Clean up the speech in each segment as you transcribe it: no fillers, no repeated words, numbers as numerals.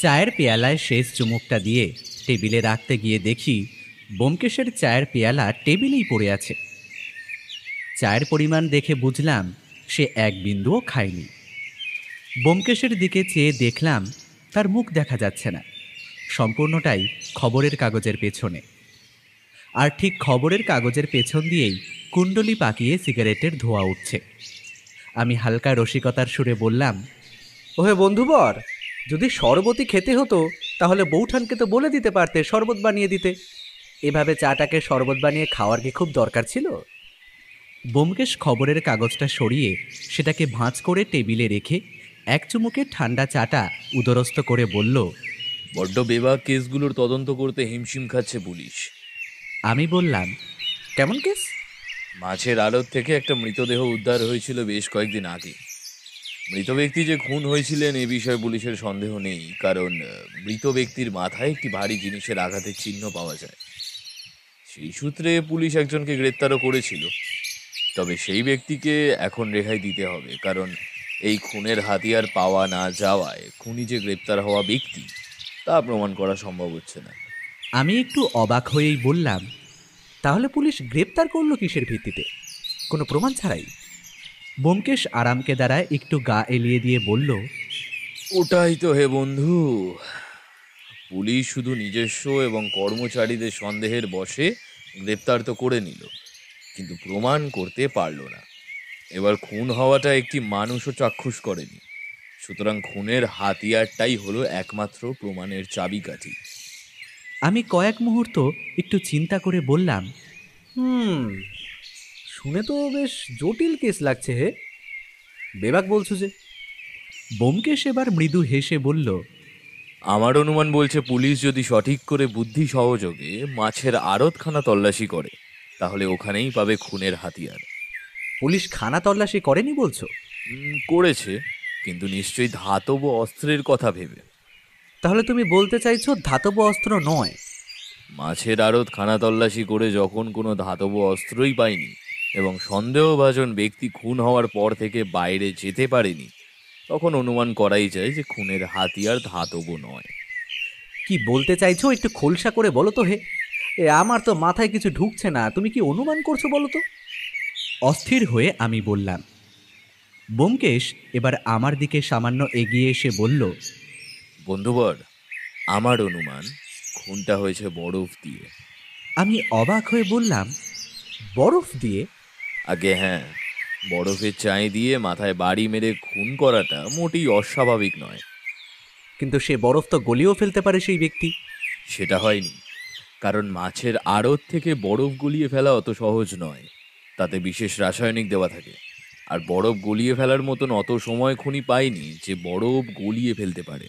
চায়ের পেয়ালায় শেষ চুমুকটা দিয়ে টেবিলে রাখতে গিয়ে দেখি ব্যোমকেশের চায়ের পেয়ালা টেবিলেই পড়ে আছে। চায়ের পরিমাণ দেখে বুঝলাম সে এক বিন্দুও খায়নি। ব্যোমকেশের দিকে চেয়ে দেখলাম তার মুখ দেখা যাচ্ছে না, সম্পূর্ণটাই খবরের কাগজের পেছনে। আর ঠিক খবরের কাগজের পেছন দিয়েই কুণ্ডলি পাকিয়ে সিগারেটের ধোঁয়া উঠছে। আমি হালকা রসিকতার সুরে বললাম, ওহে বন্ধুবর, যদি শরবতই খেতে হতো তাহলে বৌঠানকে তো বলে দিতে পারতে শরবত বানিয়ে দিতে। এভাবে চাটাকে শরবত বানিয়ে খাওয়ার কি খুব দরকার ছিল? ব্যোমকেশ খবরের কাগজটা সরিয়ে সেটাকে ভাঁজ করে টেবিলে রেখে এক চুমুকে ঠান্ডা চাটা উদরস্থ করে বলল, বড্ড বেবাক কেসগুলোর তদন্ত করতে হিমশিম খাচ্ছে পুলিশ। আমি বললাম, কেমন কেস? মাছের আড়ত থেকে একটা মৃতদেহ উদ্ধার হয়েছিল বেশ কয়েকদিন আগে। মৃত ব্যক্তি যে খুন হয়েছিলেন এ বিষয়ে পুলিশের সন্দেহ নেই, কারণ মৃত ব্যক্তির মাথায় একটি ভারী জিনিসের আঘাতের চিহ্ন পাওয়া যায়। সেই সূত্রে পুলিশ একজনকে গ্রেপ্তারও করেছিল। তবে সেই ব্যক্তিকে এখন রেহাই দিতে হবে, কারণ এই খুনের হাতিয়ার পাওয়া না যাওয়ায় খুনি যে গ্রেপ্তার হওয়া ব্যক্তি তা প্রমাণ করা সম্ভব হচ্ছে না। আমি একটু অবাক হয়েই বললাম, তাহলে পুলিশ গ্রেপ্তার করলো কিসের ভিত্তিতে, কোনো প্রমাণ ছাড়াই? ব্যোমকেশ আরামকে দ্বারায় একটু গা এলিয়ে দিয়ে বলল, ওটাই তো হে বন্ধু, পুলিশ শুধু নিজস্ব এবং কর্মচারীদের সন্দেহের বশে গ্রেপ্তার তো করে নিল, কিন্তু প্রমাণ করতে পারল না। এবার খুন হওয়াটা একটি মানুষও চাক্ষুষ করেনি, সুতরাং খুনের হাতিয়ারটাই হলো একমাত্র প্রমাণের চাবিকাঠি। আমি কয়েক মুহূর্ত একটু চিন্তা করে বললাম, শুনে তো বেশ জটিল কেস লাগছে হে। বেবাক বলছো যে? ব্যোমকেশ এবার মৃদু হেসে বলল, আমার অনুমান বলছে পুলিশ যদি সঠিক করে বুদ্ধি সহযোগে মাছের আড়তখানা তল্লাশি করে তাহলে ওখানেই পাবে খুনের হাতিয়ার। পুলিশ খানা তল্লাশি করেনি বলছো? করেছে, কিন্তু নিশ্চয়ই ধাতব অস্ত্রের কথা ভেবে। তাহলে তুমি বলতে চাইছো ধাতব অস্ত্র নয়? মাছের আড়ত খানা তল্লাশি করে যখন কোনো ধাতব অস্ত্রই পায়নি এবং সন্দেহভাজন ব্যক্তি খুন হওয়ার পর থেকে বাইরে যেতে পারেনি, তখন অনুমান করাই যায় যে খুনের হাতিয়ার ধাতব নয়। কি বলতে চাইছো একটু খোলসা করে বলো তো হে। আমার তো মাথায় কিছু ঢুকছে না, তুমি কি অনুমান করছো বলো তো? অস্থির হয়ে আমি বললাম। ব্যোমকেশ এবার আমার দিকে সামান্য এগিয়ে এসে বলল, বন্ধুবর, আমার অনুমান খুনটা হয়েছে বরফ দিয়ে। আমি অবাক হয়ে বললাম, বরফ দিয়ে? আগে হ্যাঁ, বরফের চাই দিয়ে মাথায় বাড়ি মেরে খুন করাটা মোটেই অস্বাভাবিক নয়। কিন্তু সে বরফ তো গলিয়েও ফেলতে পারে সেই ব্যক্তি। সেটা হয়নি, কারণ মাছের আড়ত থেকে বরফ গলিয়ে ফেলা অত সহজ নয়। তাতে বিশেষ রাসায়নিক দেওয়া থাকে, আর বরফ গলিয়ে ফেলার মতন অত সময় খুনি পায়নি যে বরফ গলিয়ে ফেলতে পারে।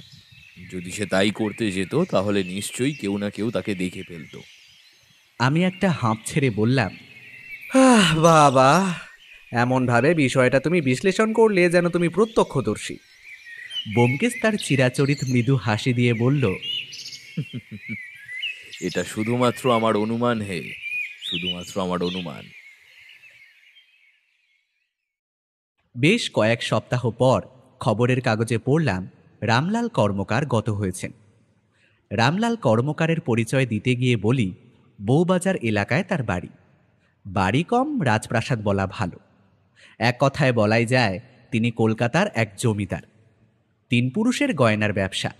যদি সে তাই করতে যেত তাহলে নিশ্চয়ই কেউ না কেউ তাকে দেখে ফেলত। আমি একটা হাঁপ ছেড়ে বললাম, বাবা, এমনভাবে বিষয়টা তুমি বিশ্লেষণ করলে যেন তুমি প্রত্যক্ষদর্শী। ব্যোমকেশ তার চিরাচরিত মৃদু হাসি দিয়ে বলল, এটা শুধুমাত্র আমার অনুমান হে, শুধুমাত্র আমার অনুমান। বেশ কয়েক সপ্তাহ পর খবরের কাগজে পড়লাম রামলাল কর্মকার গত হয়েছেন। রামলাল কর্মকারের পরিচয় দিতে গিয়ে বলি, বউবাজার এলাকায় তার বাড়ি। বাড়ি কম রাজপ্রাসাদ বলা ভালো। এক কথায় বলাই যায় তিনি কলকাতার এক জমিদার। 3 পুরুষের গয়নার ব্যবসা,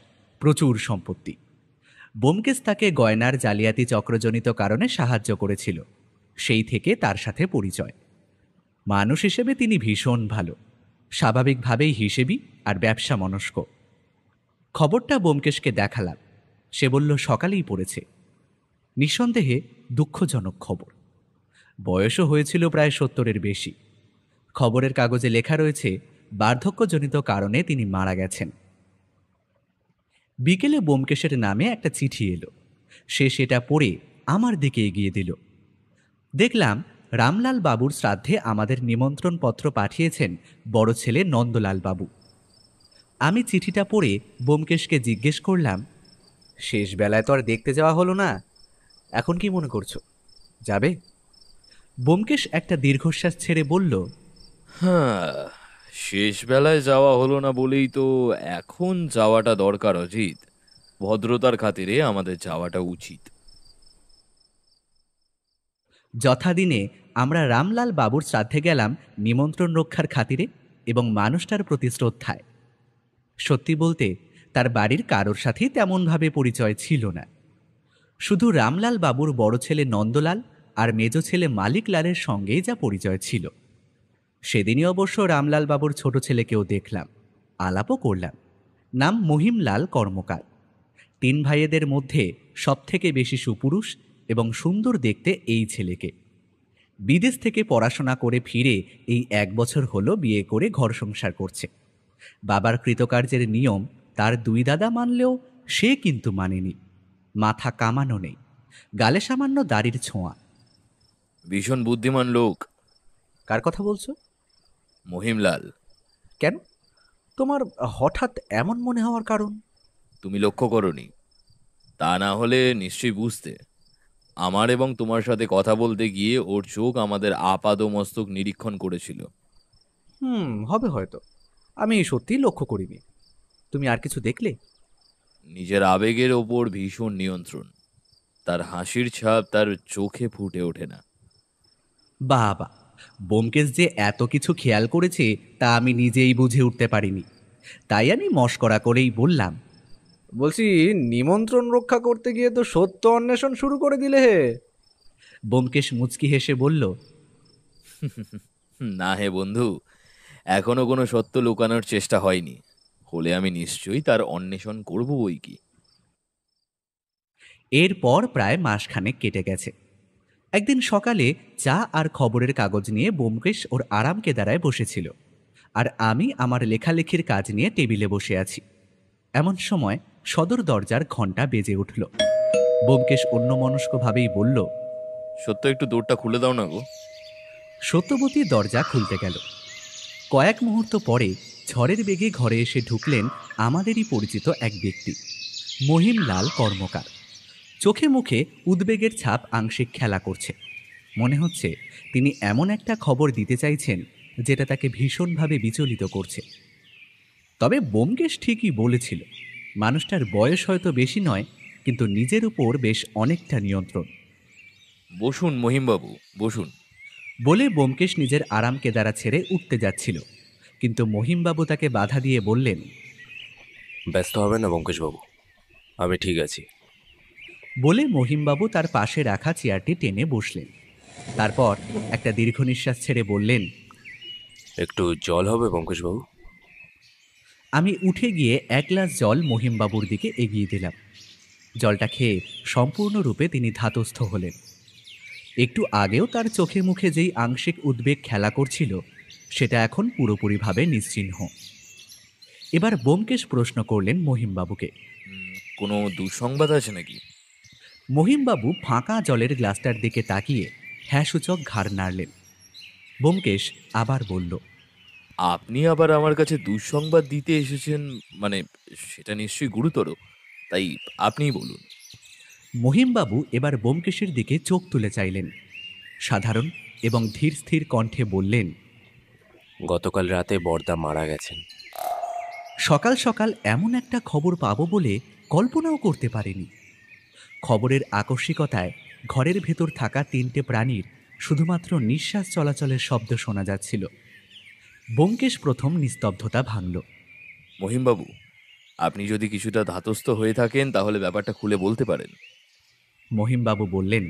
প্রচুর সম্পত্তি। ব্যোমকেশ তাকে গয়নার জালিয়াতি চক্রজনিত কারণে সাহায্য করেছিল, সেই থেকে তার সাথে পরিচয়। মানুষ হিসেবে তিনি ভীষণ ভালো, স্বাভাবিকভাবেই হিসেবি আর ব্যবসা মনস্ক। খবরটা ব্যোমকেশকে দেখালাম, সে বলল সকালেই পড়েছে। নিঃসন্দেহে দুঃখজনক খবর। বয়সও হয়েছিল প্রায় 70-এর বেশি। খবরের কাগজে লেখা রয়েছে বার্ধক্যজনিত কারণে তিনি মারা গেছেন। বিকেলে ব্যোমকেশের নামে একটা চিঠি এলো। সে সেটা পড়ে আমার দিকে এগিয়ে দিল। দেখলাম রামলাল বাবুর শ্রাদ্ধে আমাদের নিমন্ত্রণ পত্র পাঠিয়েছেন বড় ছেলে নন্দলাল বাবু। আমি চিঠিটা পড়ে ব্যোমকেশকে জিজ্ঞেস করলাম, শেষ বেলায় তো আর দেখতে যাওয়া হলো না, এখন কি মনে করছো, যাবে? ব্যোমকেশ একটা দীর্ঘশ্বাস ছেড়ে বলল, হ্যাঁ, শেষ বেলায় যাওয়া হলো না বলেই তো এখন যাওয়াটা দরকার অজিত। ভদ্রতার খাতিরে আমাদের যাওয়াটা উচিত। যথাদিনে আমরা রামলাল বাবুর শ্রাদ্ধে গেলাম নিমন্ত্রণ রক্ষার খাতিরে এবং মানুষটার প্রতি শ্রদ্ধায়। সত্যি বলতে তার বাড়ির কারোর সাথেই তেমনভাবে পরিচয় ছিল না। শুধু রামলাল বাবুর বড় ছেলে নন্দলাল আর মেজ ছেলে মালিক লালের সঙ্গেই যা পরিচয় ছিল। সেদিনই অবশ্য রামলাল বাবুর ছোট ছেলেকেও দেখলাম, আলাপও করলাম। নাম মহিমলাল কর্মকার। 3 ভাইয়েদের মধ্যে সবথেকে বেশি সুপুরুষ এবং সুন্দর দেখতে এই ছেলেকে। বিদেশ থেকে পড়াশোনা করে ফিরে এই 1 বছর হলো বিয়ে করে ঘর সংসার করছে। বাবার কৃতকার্যের নিয়ম তার 2 দাদা মানলেও সে কিন্তু মানেনি। মাথা কামানো নেই, গালে সামান্য দাড়ির ছোঁয়া। ভীষণ বুদ্ধিমান লোক। কার কথা বলছো? মহিমলাল। কেন তোমার হঠাৎ এমন মনে হওয়ার কারণ? তুমি লক্ষ্য করনি, তা না হলে নিশ্চয়ই বুঝতে। আমার এবং তোমার সাথে কথা বলতে গিয়ে ওর চোখ আমাদের আপাদমস্তক নিরীক্ষণ করেছিল। হবে হয়তো, আমি সত্যিই লক্ষ্য করিনি। তুমি আর কিছু দেখলে? নিজের আবেগের ওপর ভীষণ নিয়ন্ত্রণ। তার হাসির ছাপ তার চোখে ফুটে ওঠে না। বাবা, ব্যোমকেশ যে এত কিছু খেয়াল করেছে তা আমি নিজেই বুঝে উঠতে পারিনি। তাই আমি মশকরা করেই বললাম, বলছি, নিমন্ত্রণ রক্ষা করতে গিয়ে তো সত্য অন্বেষণ শুরু করে দিলে হে। ব্যোমকেশ মুচকি হেসে বলল, না হে বন্ধু, এখনো কোনো সত্য লুকানোর চেষ্টা হয়নি। হলে আমি নিশ্চয়ই তার অন্বেষণ করব বই কি। এরপর প্রায় মাসখানেক কেটে গেছে। একদিন সকালে চা আর খবরের কাগজ নিয়ে ব্যোমকেশ ওর আরাম কেদারায় বসেছিল, আর আমি আমার লেখালেখির কাজ নিয়ে টেবিলে বসে আছি। এমন সময় সদর দরজার ঘণ্টা বেজে উঠল। ব্যোমকেশ অন্যমনস্কভাবেই বলল, সত্য একটু দৌড়টা খুলে দাও না গো। সত্যবতী দরজা খুলতে গেল। কয়েক মুহূর্ত পরে ঝড়ের বেগে ঘরে এসে ঢুকলেন আমাদেরই পরিচিত এক ব্যক্তি, মহিমলাল কর্মকার। চোখে মুখে উদ্বেগের ছাপ আংশিক খেলা করছে। মনে হচ্ছে তিনি এমন একটা খবর দিতে চাইছেন যেটা তাকে ভীষণভাবে বিচলিত করছে। তবে ব্যোমকেশ ঠিকই বলেছিল, মানুষটার বয়স হয়তো বেশি নয়, কিন্তু নিজের উপর বেশ অনেকটা নিয়ন্ত্রণ। বসুন মহিমবাবু, বসুন। বলে ব্যোমকেশ নিজের আরাম কেদারা ছেড়ে উঠতে যাচ্ছিল, কিন্তু মহিমবাবু তাকে বাধা দিয়ে বললেন, ব্যস্ত হবেন না ব্যোমকেশবাবু, আমি ঠিক আছি। বলে মহিমবাবু তার পাশে রাখা চেয়ারটি টেনে বসলেন। তারপর একটা দীর্ঘ নিঃশ্বাস ছেড়ে বললেন, একটু জল হবে ব্যোমকেশবাবু? আমি উঠে গিয়ে 1 গ্লাস জল মহিমবাবুর দিকে এগিয়ে দিলাম। জলটা খেয়ে সম্পূর্ণরূপে তিনি ধাতস্থ হলেন। একটু আগেও তার চোখে মুখে যেই আংশিক উদ্বেগ খেলা করছিল, সেটা এখন পুরোপুরিভাবে নিশ্চিহ্ন। এবার ব্যোমকেশ প্রশ্ন করলেন মহিমবাবুকে, কোনো দুঃসংবাদ আছে নাকি? মহিমবাবু ফাঁকা জলের গ্লাসটার দিকে তাকিয়ে হ্যাঁ সূচক ঘাড় নাড়লেন। ব্যোমকেশ আবার বলল, আপনি আবার আমার কাছে দুঃসংবাদ দিতে এসেছেন, মানে সেটা নিশ্চয়ই গুরুতর, তাই আপনিই বলুন। মহিমবাবু এবার ব্যোমকেশের দিকে চোখ তুলে চাইলেন। সাধারণ এবং ধীর স্থির কণ্ঠে বললেন, গতকাল রাতে বড়দা মারা গেছেন। সকাল সকাল এমন একটা খবর পাবো বলে কল্পনাও করতে পারিনি। খবরের আকস্মিকতায় ঘরের ভেতর থাকা 3টে প্রাণীর শুধুমাত্র নিঃশ্বাস চলাচলের শব্দ শোনা যাচ্ছিল। ব্যোমকেশ প্রথম নিস্তব্ধতা ভাঙল। মহিমবাবু, আপনি যদি কিছুটা ধাতস্থ হয়ে থাকেন তাহলে ব্যাপারটা খুলে বলতে পারেন। মহিমবাবু বললেন,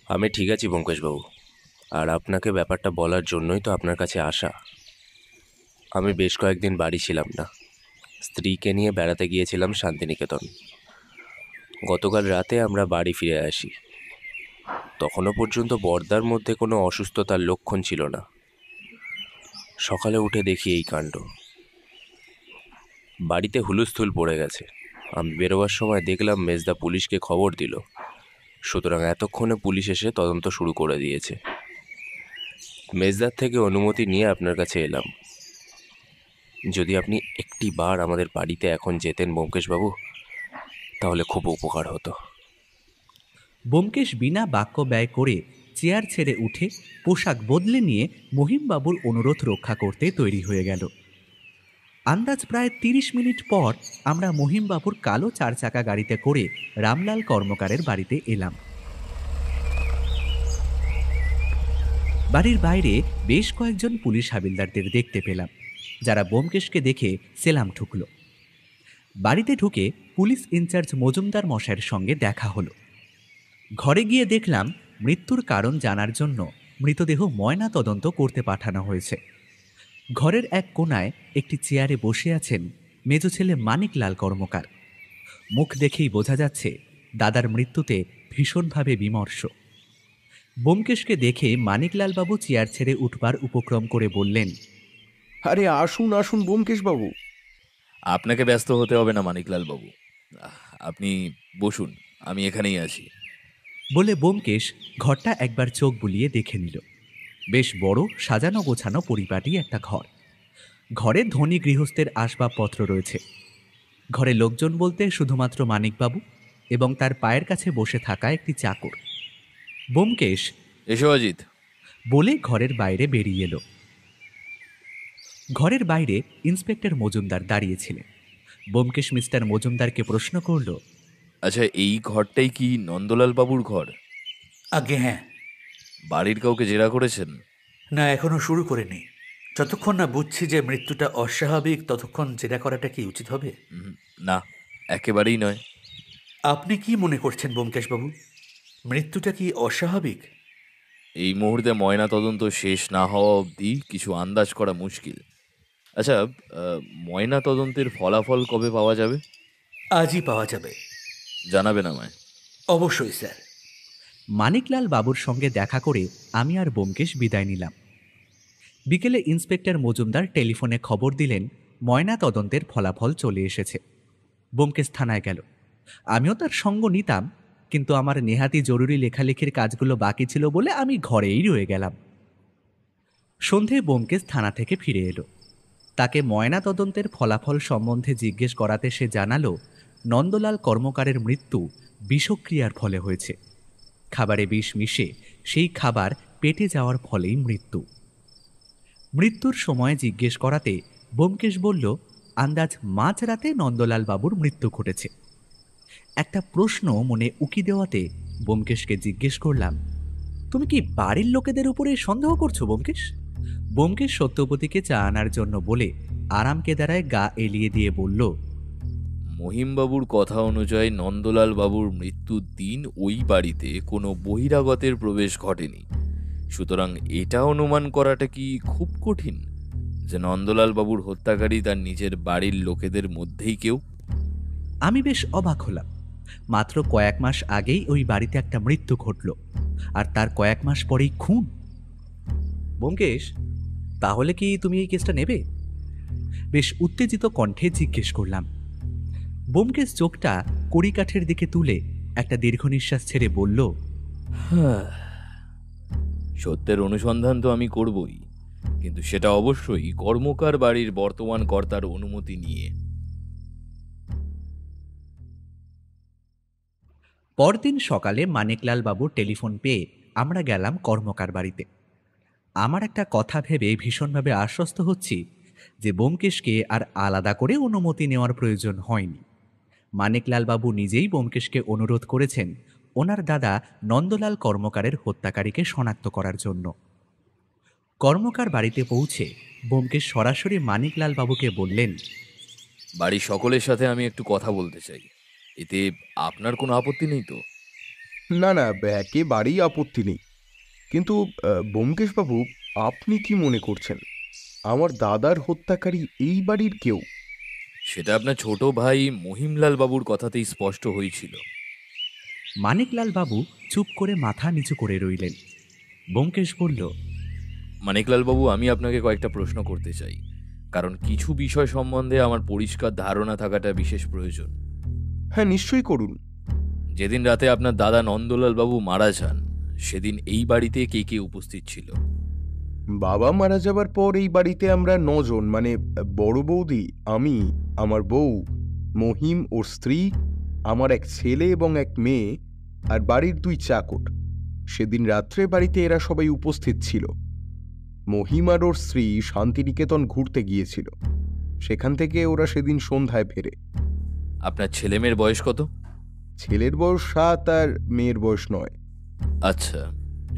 আমি ঠিক আছি ব্যোমকেশবাবু, আর আপনাকে ব্যাপারটা বলার জন্যই তো আপনার কাছে আসা। আমি বেশ কয়েকদিন বাড়ি ছিলাম না, স্ত্রীকে নিয়ে বেড়াতে গিয়েছিলাম শান্তিনিকেতন। গতকাল রাতে আমরা বাড়ি ফিরে আসি। তখনও পর্যন্ত বড়দার মধ্যে কোনো অসুস্থতার লক্ষণ ছিল না। সকালে উঠে দেখি এই কাণ্ড। বাড়িতে হুলস্থুল পড়ে গেছে। আমি বেরোবার সময় দেখলাম মেজদা পুলিশকে খবর দিল, সুতরাং এতক্ষণে পুলিশ এসে তদন্ত শুরু করে দিয়েছে। মেজদার থেকে অনুমতি নিয়ে আপনার কাছে এলাম। যদি আপনি একটি বার আমাদের বাড়িতে এখন যেতেন ব্যোমকেশবাবু, তাহলে খুব উপকার হতো। ব্যোমকেশ বিনা বাক্য ব্যয় করে চেয়ার ছেড়ে উঠে পোশাক বদলে নিয়ে মহিমবাবুর অনুরোধ রক্ষা করতে তৈরি হয়ে গেল। আন্দাজ প্রায় ৩০ মিনিট পর আমরা মহিমবাবুর কালো ৪ চাকা গাড়িতে করে রামলাল কর্মকারের বাড়িতে এলাম। বাড়ির বাইরে বেশ কয়েকজন পুলিশ হাবিলদারদের দেখতে পেলাম, যারা ব্যোমকেশকে দেখে সেলাম ঠুকল। বাড়িতে ঢুকে পুলিশ ইনচার্জ মজুমদার মশাইয়ের সঙ্গে দেখা হলো। ঘরে গিয়ে দেখলাম মৃত্যুর কারণ জানার জন্য মৃতদেহ ময়না তদন্ত করতে পাঠানো হয়েছে। ঘরের এক কোনায় একটি চেয়ারে বসে আছেন মেজ ছেলে মানিকলাল কর্মকার। মুখ দেখেই বোঝা যাচ্ছে দাদার মৃত্যুতে ভীষণভাবে বিমর্ষ। ব্যোমকেশকে দেখে মানিকলাল বাবু চেয়ার ছেড়ে উঠবার উপক্রম করে বললেন, আরে আসুন আসুন ব্যোমকেশ বাবু। আপনাকে ব্যস্ত হতে হবে না মানিকলাল বাবু, আপনি বসুন, আমি এখানেই আছি। বলে ব্যোমকেশ ঘরটা একবার চোখ বুলিয়ে দেখে নিল। বেশ বড় সাজানো গোছানো পরিপাটি একটা ঘর। ঘরে ধনী গৃহস্থের আসবাবপত্র রয়েছে। ঘরে লোকজন বলতে শুধুমাত্র মানিকবাবু এবং তার পায়ের কাছে বসে থাকা একটি চাকর। ব্যোমকেশ এসো অজিত। বলে ঘরের বাইরে বেরিয়ে এলো। ঘরের বাইরে ইন্সপেক্টর মজুমদার দাঁড়িয়েছিলেন। ব্যোমকেশ মিস্টার মজুমদারকে প্রশ্ন করল, আচ্ছা, এই ঘরটাই কি নন্দলাল বাবুর ঘর? আগে হ্যাঁ। বাড়ির কাউকে জেরা করেছেন? না, এখনো শুরু করিনি। যতক্ষণ না বুঝছি যে মৃত্যুটা অস্বাভাবিক ততক্ষণ জেরা করাটা কি উচিত হবে? না, একেবারেই নয়। আপনি কি মনে করছেন ব্যোমকেশবাবু, মৃত্যুটা কি অস্বাভাবিক? এই মুহূর্তে ময়না তদন্ত শেষ না হওয়া অবধি কিছু আন্দাজ করা মুশকিল। আচ্ছা, ময়না তদন্তের ফলাফল কবে পাওয়া যাবে? আজই পাওয়া যাবে। জানাবেন আমায়। অবশ্যই স্যার। মানিকলাল বাবুর সঙ্গে দেখা করে আমি আর ব্যোমকেশ বিদায় নিলাম। বিকেলে ইন্সপেক্টর মজুমদার টেলিফোনে খবর দিলেন ময়না তদন্তের ফলাফল চলে এসেছে। ব্যোমকেশ থানায় গেল। আমিও তার সঙ্গ নিতাম, কিন্তু আমার নেহাতি জরুরি লেখালেখির কাজগুলো বাকি ছিল বলে আমি ঘরেই রয়ে গেলাম। সন্ধে ব্যোমকেশ থানা থেকে ফিরে এলো। তাকে ময়না তদন্তের ফলাফল সম্বন্ধে জিজ্ঞেস করাতে সে জানালো নন্দলাল কর্মকারের মৃত্যু বিষক্রিয়ার ফলে হয়েছে। খাবারে বিষ মিশে সেই খাবার পেটে যাওয়ার ফলেই মৃত্যু। মৃত্যুর সময় জিজ্ঞেস করাতে ব্যোমকেশ বলল আন্দাজ মাঝরাতে নন্দলাল বাবুর মৃত্যু ঘটেছে। একটা প্রশ্ন মনে উকি দেওয়াতে ব্যোমকেশকে জিজ্ঞেস করলাম, তুমি কি বাড়ির লোকেদের উপরে সন্দেহ করছো ব্যোমকেশ? ব্যোমকেশ সত্যবতীকে চা আনার জন্য বলে আরাম কেদারায় গা এলিয়ে দিয়ে বলল, মহিমবাবুর কথা অনুযায়ী নন্দলাল বাবুর মৃত্যুর দিন ওই বাড়িতে কোনো বহিরাগতের প্রবেশ ঘটেনি। সুতরাং এটা অনুমান করাটা কি খুব কঠিন যে নন্দলাল বাবুর হত্যাকারী তার নিজের বাড়ির লোকেদের মধ্যেই কেউ? আমি বেশ অবাক হলাম। মাত্র কয়েক মাস আগেই ওই বাড়িতে একটা মৃত্যু ঘটল, আর তার কয়েক মাস পরেই খুন। ব্যোমকেশ, তাহলে কি তুমি এই কেসটা নেবে? বেশ উত্তেজিত কণ্ঠে জিজ্ঞেস করলাম। ব্যোমকেশ চোখটা কড়িকাঠের দিকে তুলে একটা দীর্ঘ নিঃশ্বাস ছেড়ে বলল, সত্যের অনুসন্ধান তো আমি করবই, কিন্তু সেটা অবশ্যই কর্মকার বাড়ির বর্তমান কর্তার অনুমতি নিয়ে। পরদিন সকালে মানিকলাল বাবুর টেলিফোন পেয়ে আমরা গেলাম কর্মকার বাড়িতে। আমার একটা কথা ভেবে ভীষণভাবে আশ্বস্ত হচ্ছি যে ব্যোমকেশকে আর আলাদা করে অনুমতি নেওয়ার প্রয়োজন হয়নি। মানিকলাল বাবু নিজেই ব্যোমকেশকে অনুরোধ করেছেন ওনার দাদা নন্দলাল কর্মকারের হত্যাকারীকে শনাক্ত করার জন্য। কর্মকার বাড়িতে পৌঁছে ব্যোমকেশ সরাসরি মানিকলাল বাবুকে বললেন, বাড়ির সকলের সাথে আমি একটু কথা বলতে চাই, এতে আপনার কোনো আপত্তি নেই তো? না না, একেবারেই আপত্তি নেই। কিন্তু ব্যোমকেশ বাবু, আপনি কি মনে করছেন আমার দাদার হত্যাকারী এই বাড়ির কেউ? সেটা আপনার ছোট ভাই মহিমলাল বাবুর কথাতেই স্পষ্ট হয়েছিল। মানিকলাল বাবু চুপ করে মাথা নিচু করে রইলেন। ব্যোমকেশ বলল, মানিকলাল বাবু, আমি আপনাকে কয়েকটা প্রশ্ন করতে চাই, কারণ কিছু বিষয় সম্বন্ধে আমার পরিষ্কার ধারণা থাকাটা বিশেষ প্রয়োজন। হ্যাঁ, নিশ্চয়ই করুন। যেদিন রাতে আপনার দাদা নন্দলাল বাবু মারা যান, সেদিন এই বাড়িতে কে কে উপস্থিত ছিল? বাবা মারা যাবার পর এই বাড়িতে আমরা 9 জন, মানে বড় বৌদি, আমি, আমার বউ, মহিম ওর স্ত্রী, আমার এক ছেলে এবং এক মেয়ে, আর বাড়ির 2 চাকর। সেদিন রাত্রে বাড়িতে এরা সবাই উপস্থিত ছিল। মহিম আর ওর স্ত্রী শান্তিনিকেতন ঘুরতে গিয়েছিল। সেখান থেকে ওরা সেদিন সন্ধ্যায় ফেরে। আপনার ছেলেমেয়ের বয়স কত? ছেলের বয়স 7 আর মেয়ের বয়স 9। আচ্ছা,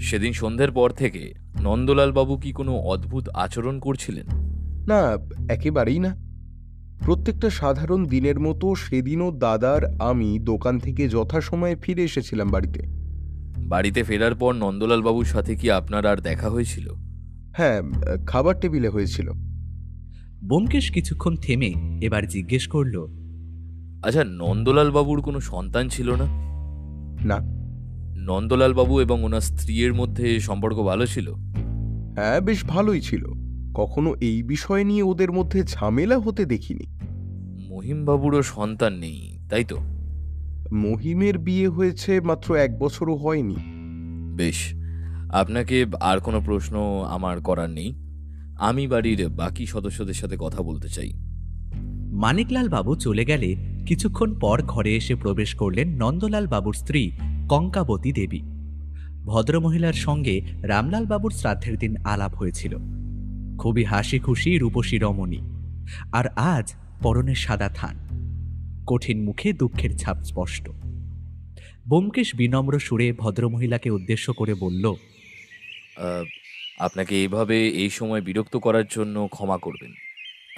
সেদিন সন্ধ্যের পর থেকে নন্দলাল বাবু কি কোনো অদ্ভুত আচরণ করছিলেন? না, একেবারেই না। প্রত্যেকটা সাধারণ দিনের মতো সেদিনও দাদার আমি দোকান থেকে যথাসময়ে ফিরে এসেছিলাম বাড়িতে। বাড়িতে ফেরার পর নন্দলাল বাবুর সাথে কি আপনার আর দেখা হয়েছিল? হ্যাঁ, খাবার টেবিলে হয়েছিল। ব্যোমকেশ কিছুক্ষণ থেমে এবার জিজ্ঞেস করল, আচ্ছা, নন্দলাল বাবুর কোনো সন্তান ছিল না? না। নন্দলাল বাবু এবং ওনার স্ত্রীর মধ্যে সম্পর্ক ভালো ছিল? হ্যাঁ, বেশ ভালোই ছিল। কখনো এই বিষয় নিয়ে ওদের মধ্যে ঝামেলা হতে দেখিনি। মহিম বাবুরও সন্তান নেই, তাই তো? মহিমের বিয়ে হয়েছে মাত্র 1 বছরও হয়নি। বেশ, আপনাকে আর কোনো প্রশ্ন আমার করার নেই। আমি বাড়ির বাকি সদস্যদের সাথে কথা বলতে চাই। মানিকলাল বাবু চলে গেলে কিছুক্ষণ পর ঘরে এসে প্রবেশ করলেন নন্দলাল বাবুর স্ত্রী কঙ্কাবতী দেবী। ভদ্রমহিলার সঙ্গে রামলাল বাবুর শ্রাদ্ধের দিন আলাপ হয়েছিল। খুবই হাসি খুশি রূপসী রমণী, আর আজ পরনে সাদা থান, কঠিন মুখে দুঃখের ছাপ স্পষ্ট। ব্যোমকেশ বিনম্র সুরে ভদ্রমহিলাকে উদ্দেশ্য করে বলল, আপনাকে এইভাবে এই সময় বিরক্ত করার জন্য ক্ষমা করবেন।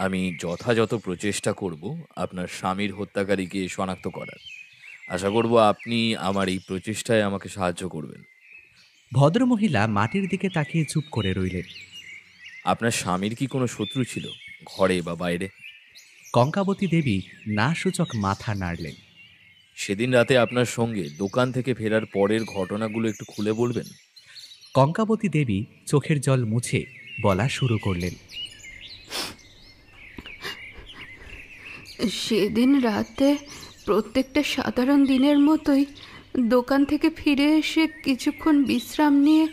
আমি যথাযথ প্রচেষ্টা করব আপনার স্বামীর হত্যাকারীকে শনাক্ত করার। আশা করব আপনি আমার এই প্রচেষ্টায় আমাকে সাহায্য করবেন। ভদ্রমহিলা মাটির দিকে তাকিয়ে চুপ করে রইলেন। আপনার স্বামীর কি কোনো শত্রু ছিল, ঘরে বা বাইরে? কঙ্কাবতী দেবী না সূচক মাথা নাড়লেন। সেদিন রাতে আপনার সঙ্গে দোকান থেকে ফেরার পরের ঘটনাগুলো একটু খুলে বলবেন? কঙ্কাবতী দেবী চোখের জল মুছে বলা শুরু করলেন, সেদিন রাতে প্রত্যেকটা সাধারণ দিনের মতোই দোকান থেকে ফিরে এসে কিছুক্ষণ বিশ্রাম নিয়ে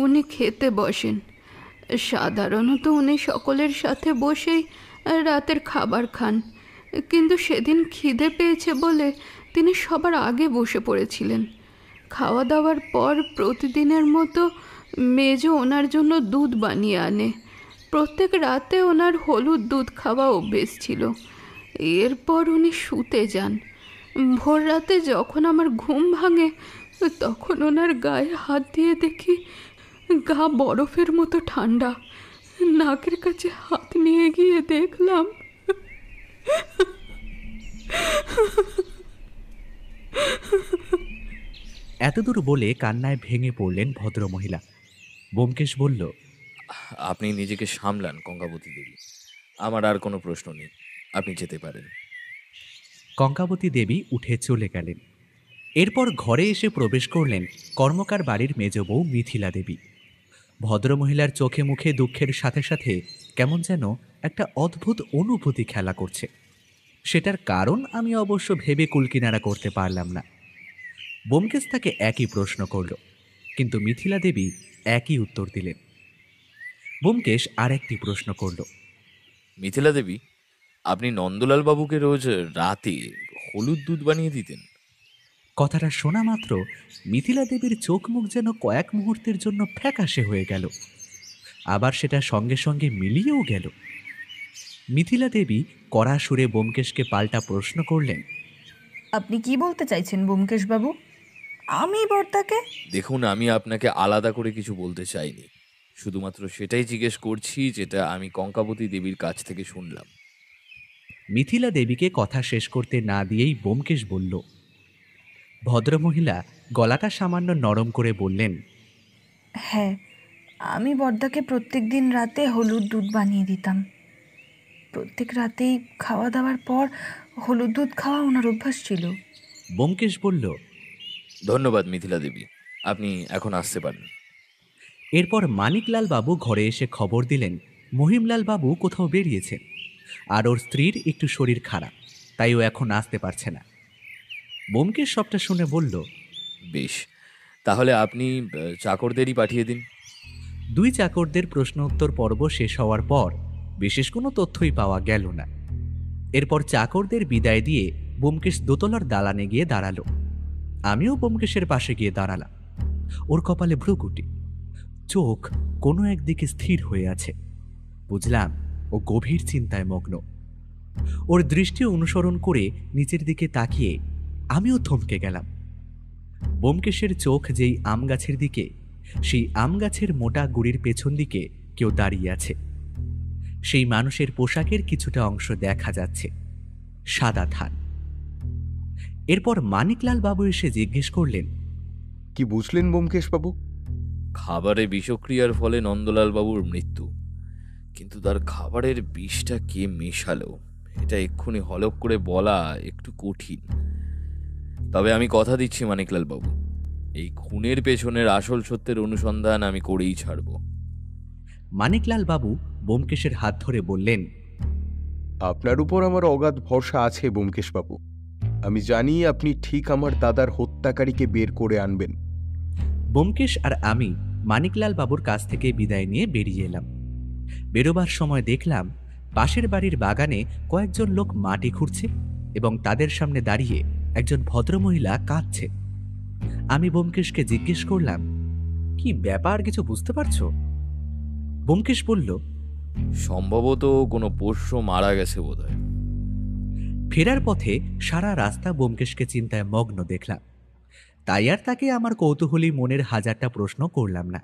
উনি খেতে বসেন। সাধারণত উনি সকলের সাথে বসেই রাতের খাবার খান, কিন্তু সেদিন খিদে পেয়েছে বলে তিনি সবার আগে বসে পড়েছিলেন। খাওয়া দাওয়ার পর প্রতিদিনের মতো মেজো ওনার জন্য দুধ বানিয়ে আনে। প্রত্যেক রাতে ওনার হলুদ দুধ খাওয়া অভ্যেস ছিল। এরপর উনি শুতে যান। ভোর রাতে যখন আমার ঘুম ভাঙে, তখন ওনার গায়ে হাত দিয়ে দেখি গা বরফের মতো ঠান্ডা। নাকের কাছে হাত নিয়ে গিয়ে দেখলাম এতদূর বলে কান্নায় ভেঙে পড়লেন ভদ্রমহিলা। ব্যোমকেশ বলল, আপনি নিজেকে সামলান কঙ্কাবতী দেবী, আমার আর কোনো প্রশ্ন নেই, আপনি যেতে পারেন। কঙ্কাবতী দেবী উঠে চলে গেলেন। এরপর ঘরে এসে প্রবেশ করলেন কর্মকার বাড়ির মেজ বউ মিথিলা দেবী। ভদ্রমহিলার চোখে মুখে দুঃখের সাথে সাথে কেমন যেন একটা অদ্ভুত অনুভূতি খেলা করছে। সেটার কারণ আমি অবশ্য ভেবে কুলকিনারা করতে পারলাম না। ব্যোমকেশ তাকে একই প্রশ্ন করল, কিন্তু মিথিলা দেবী একই উত্তর দিলেন। ব্যোমকেশ আরেকটি প্রশ্ন করল, মিথিলা দেবী, আপনি নন্দলাল বাবুকে রোজ রাতে হলুদ দুধ বানিয়ে দিতেন? কথাটা শোনা মাত্র মিথিলা দেবীর চোখ মুখ যেন কয়েক মুহূর্তের জন্য ফ্যাকাশে হয়ে গেল, আবার সেটা সঙ্গে সঙ্গে মিলিয়েও গেল। মিথিলা দেবী কড়া সুরে ব্যোমকেশকে পাল্টা প্রশ্ন করলেন, আপনি কি বলতে চাইছেন ব্যোমকেশবাবু? আমি বর্তাকে? দেখুন, আমি আপনাকে আলাদা করে কিছু বলতে চাইনি, শুধুমাত্র সেটাই জিজ্ঞেস করছি যেটা আমি কঙ্কাবতী দেবীর কাছ থেকে শুনলাম। মিথিলা দেবীকে কথা শেষ করতে না দিয়েই ব্যোমকেশ বলল। ভদ্রমহিলা গলাটা সামান্য নরম করে বললেন, হ্যাঁ, আমি বর্দাকে প্রত্যেক দিন রাতে হলুদ দুধ বানিয়ে দিতাম। প্রত্যেক রাতেই খাওয়া দাওয়ার পর হলুদ দুধ খাওয়া ওনার অভ্যাস ছিল। ব্যোমকেশ বলল, ধন্যবাদ মিথিলা দেবী, আপনি এখন আসতে পারেন। এরপর মানিকলাল বাবু ঘরে এসে খবর দিলেন মহিমলাল বাবু কোথাও বেরিয়েছেন, আর ওর স্ত্রীর একটু শরীর খারাপ, তাই ও এখন আসতে পারছে না। ব্যোমকেশ সবটা শুনে বলল, বেশ, তাহলে আপনি চাকরদেরই পাঠিয়ে দিন। 2 চাকরদের প্রশ্ন উত্তর পর্ব শেষ হওয়ার পর বিশেষ কোনো তথ্যই পাওয়া গেল না। এরপর চাকরদের বিদায় দিয়ে ব্যোমকেশ দোতলার দালানে গিয়ে দাঁড়ালো। আমিও ব্যোমকেশের পাশে গিয়ে দাঁড়ালাম। ওর কপালে ভ্রুকুটি, চোখ কোনো একদিকে স্থির হয়ে আছে। বুঝলাম ও গভীর চিন্তায় মগ্ন। ওর দৃষ্টি অনুসরণ করে নিচের দিকে তাকিয়ে আমিও থমকে গেলাম। ব্যোমকেশের চোখ যেই আম গাছের দিকে, সেই আম গাছের মোটা গুড়ির পেছন দিকে কেউ দাঁড়িয়ে আছে। সেই মানুষের পোশাকের কিছুটা অংশ দেখা যাচ্ছে, সাদা থান। এরপর মানিকলাল বাবু এসে জিজ্ঞেস করলেন, কি বুঝলেন ব্যোমকেশবাবু? খাবারে বিষক্রিয়ার ফলে নন্দলাল বাবুর মৃত্যু, কিন্তু তার খাবারের বিষটা কে মেশালো এটা এক্ষুনি হলপ করে বলা একটু কঠিন। তবে আমি কথা দিচ্ছি মানিকলাল বাবু, এই খুনের পেছনের আসল সত্যের অনুসন্ধান আমি করেই ছাড়ব। মানিকলাল বাবু ব্যোমকেশের হাত ধরে বললেন, আপনার উপর আমার অগাধ ভরসা আছে ব্যোমকেশবাবু। আমি জানি আপনি ঠিক আমার দাদার হত্যাকারীকে বের করে আনবেন। ব্যোমকেশ আর আমি মানিকলাল বাবুর কাছ থেকে বিদায় নিয়ে বেরিয়ে এলাম। বেরোবার সময় দেখলাম পাশের বাড়ির বাগানে কয়েকজন লোক মাটি খুঁড়ছে এবং তাদের সামনে দাঁড়িয়ে একজন ভদ্রমহিলা কাঁদছে। আমি ব্যোমকেশকে জিজ্ঞেস করলাম, কি ব্যাপার, কিছু বুঝতে পারছো? ব্যোমকেশ বলল, সম্ভবত কোনো পোষ্য মারা গেছে বোধহয়। ফেরার পথে সারা রাস্তা ব্যোমকেশকে চিন্তায় মগ্ন দেখলাম। তাই আর তাকে আমার কৌতূহলী মনের হাজারটা প্রশ্ন করলাম না।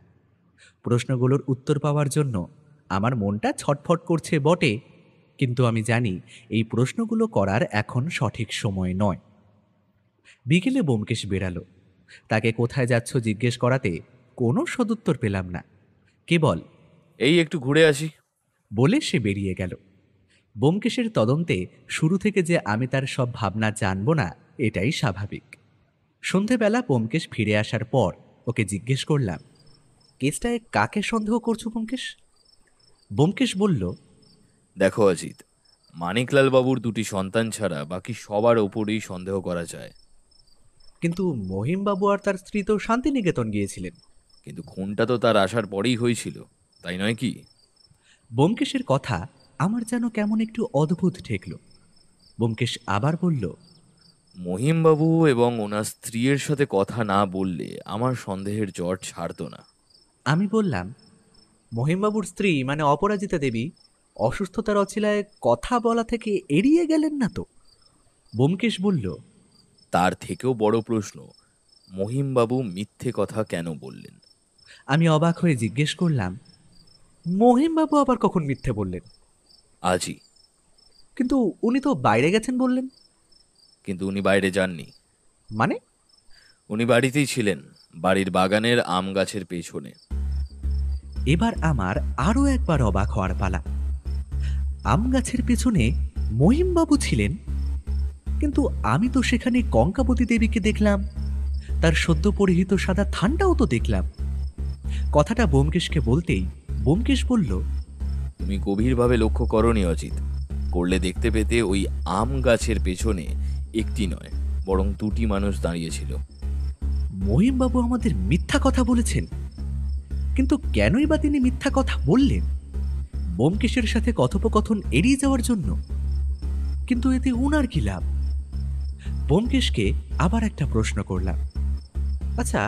প্রশ্নগুলোর উত্তর পাওয়ার জন্য আমার মনটা ছটফট করছে বটে, কিন্তু আমি জানি এই প্রশ্নগুলো করার এখন সঠিক সময় নয়। বিকেলে ব্যোমকেশ বেরালো। তাকে কোথায় যাচ্ছ জিজ্ঞেস করাতে কোনো সদুত্তর পেলাম না, কেবল এই একটু ঘুরে আসি বলে সে বেরিয়ে গেল। ব্যোমকেশের তদন্তে শুরু থেকে যে আমি তার সব ভাবনা জানব না, এটাই স্বাভাবিক। সন্ধেবেলা ব্যোমকেশ ফিরে আসার পর ওকে জিজ্ঞেস করলাম, কেসটায় কাকে সন্দেহ করছো ব্যোমকেশ? ব্যোমকেশ বলল, দেখো অজিত, মানিকলাল বাবুর দুটি সন্তান ছাড়া বাকি সবার ওপরেই সন্দেহ করা যায়। কিন্তু মহিমবাবু আর তার স্ত্রী তো শান্তিনিকেতন গিয়েছিলেন। কিন্তু খুনটা তো তার আসার পরেই হয়েছিল, তাই নয় কি? ব্যোমকেশের কথা আমার যেন কেমন একটু অদ্ভুত ঠেকল। ব্যোমকেশ আবার বলল, মহিমবাবু এবং ওনার স্ত্রীর সাথে কথা না বললে আমার সন্দেহের জট ছাড়ত না। আমি বললাম, মহিমবাবুর স্ত্রী মানে অপরাজিতা দেবী অসুস্থতার অছিলায় কথা বলা থেকে এড়িয়ে গেলেন না তো? ব্যোমকেশ বলল, তার থেকেও বড় প্রশ্ন, মহিমবাবু মিথ্যে কথা কেন বললেন? আমি অবাক হয়ে জিজ্ঞেস করলাম, মহিমবাবু আবার কখন মিথ্যে বললেন? আজই। কিন্তু উনি তো বাইরে গেছেন বললেন। কিন্তু উনি বাইরে যাননি। মানে? উনি বাড়িতেই ছিলেন, বাড়ির বাগানের আম গাছের পেছনে। এবার আমার আরও একবার অবাক হওয়ার পালা। আম গাছের পেছনে মহিমবাবু ছিলেন, কিন্তু আমি তো সেখানে কঙ্কাবতী দেবীকে দেখলাম, তার সদ্য পরিহিত সাদা থানটাও তো দেখলাম। কথাটা ব্যোমকেশকে বলতেই ব্যোমকেশ বলল, তুমি গভীরভাবে লক্ষ্য করনি অজিত, করলে দেখতে পেতে ওই আম গাছের পেছনে একটি নয় বরং দুটি মানুষ দাঁড়িয়েছিল। মহিমবাবু আমাদের মিথ্যা কথা বলেছেন, কিন্তু কেনই বা তিনি মিথ্যা কথা বললেন? ব্যোমকেশের সাথে কথোপকথন এড়িয়ে যাওয়ার জন্য? কিন্তু এতে উনার কি লাভ? ব্যোমকেশকে আবার একটা প্রশ্ন করলাম, আচ্ছা,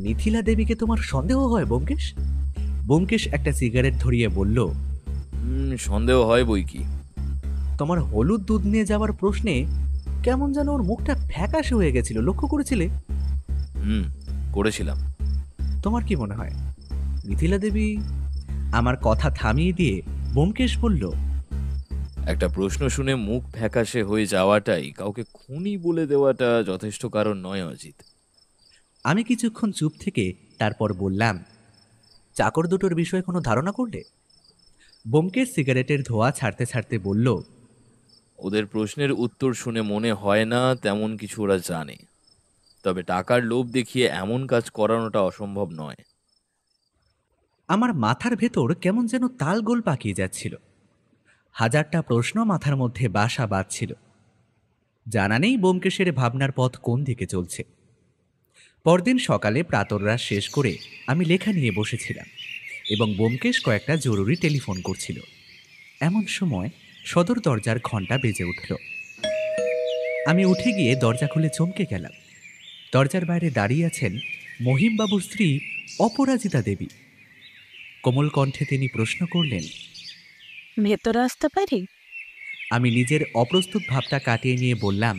মিথিলা দেবীকে তোমার সন্দেহ হয় ব্যোমকেশ? ব্যোমকেশ একটা সিগারেট ধরিয়ে বলল, সন্দেহ হয় বই কি। তোমার হলুদ দুধ নিয়ে যাওয়ার প্রশ্নে কেমন যেন ওর মুখটা ফ্যাকাশে হয়ে গেছিল, লক্ষ্য করেছিলে? করেছিলাম। তোমার কি মনে হয় মিথিলা দেবী? আমার কথা থামিয়ে দিয়ে ব্যোমকেশ বলল, একটা প্রশ্ন শুনে মুখ ফ্যাকাশে হয়ে যাওয়াটাই কাউকে খুনি বলে দেওয়াটা যথেষ্ট কারণ নয় অজিত। আমি কিছুক্ষণ চুপ থেকে তারপর বললাম, চাকর দুটোর বিষয়ে কোনো ধারণা করলে? ব্যোমকেশ সিগারেটের ধোঁয়া ছাড়তে ছাড়তে বলল, ওদের প্রশ্নের উত্তর শুনে মনে হয় না তেমন কিছু ওরা জানে, তবে টাকার লোভ দেখিয়ে এমন কাজ করানোটা অসম্ভব নয়। আমার মাথার ভেতর কেমন যেন তালগোল পাকিয়ে যাচ্ছিল। হাজারটা প্রশ্ন মাথার মধ্যে বাসা বাঁধছিল। জানা নেই ব্যোমকেশের ভাবনার পথ কোন দিকে চলছে। পরদিন সকালে প্রাতরাশ শেষ করে আমি লেখা নিয়ে বসেছিলাম এবং ব্যোমকেশ কয়েকটা জরুরি টেলিফোন করছিল। এমন সময় সদর দরজার ঘণ্টা বেজে উঠল। আমি উঠে গিয়ে দরজা খুলে চমকে গেলাম। দরজার বাইরে দাঁড়িয়ে আছেন মহিমবাবুর স্ত্রী অপরাজিতা দেবী। কোমল কণ্ঠে তিনি প্রশ্ন করলেন, ভেতরে আসতে পারি? আমি নিজের অপ্রস্তুত ভাবটা কাটিয়ে নিয়ে বললাম,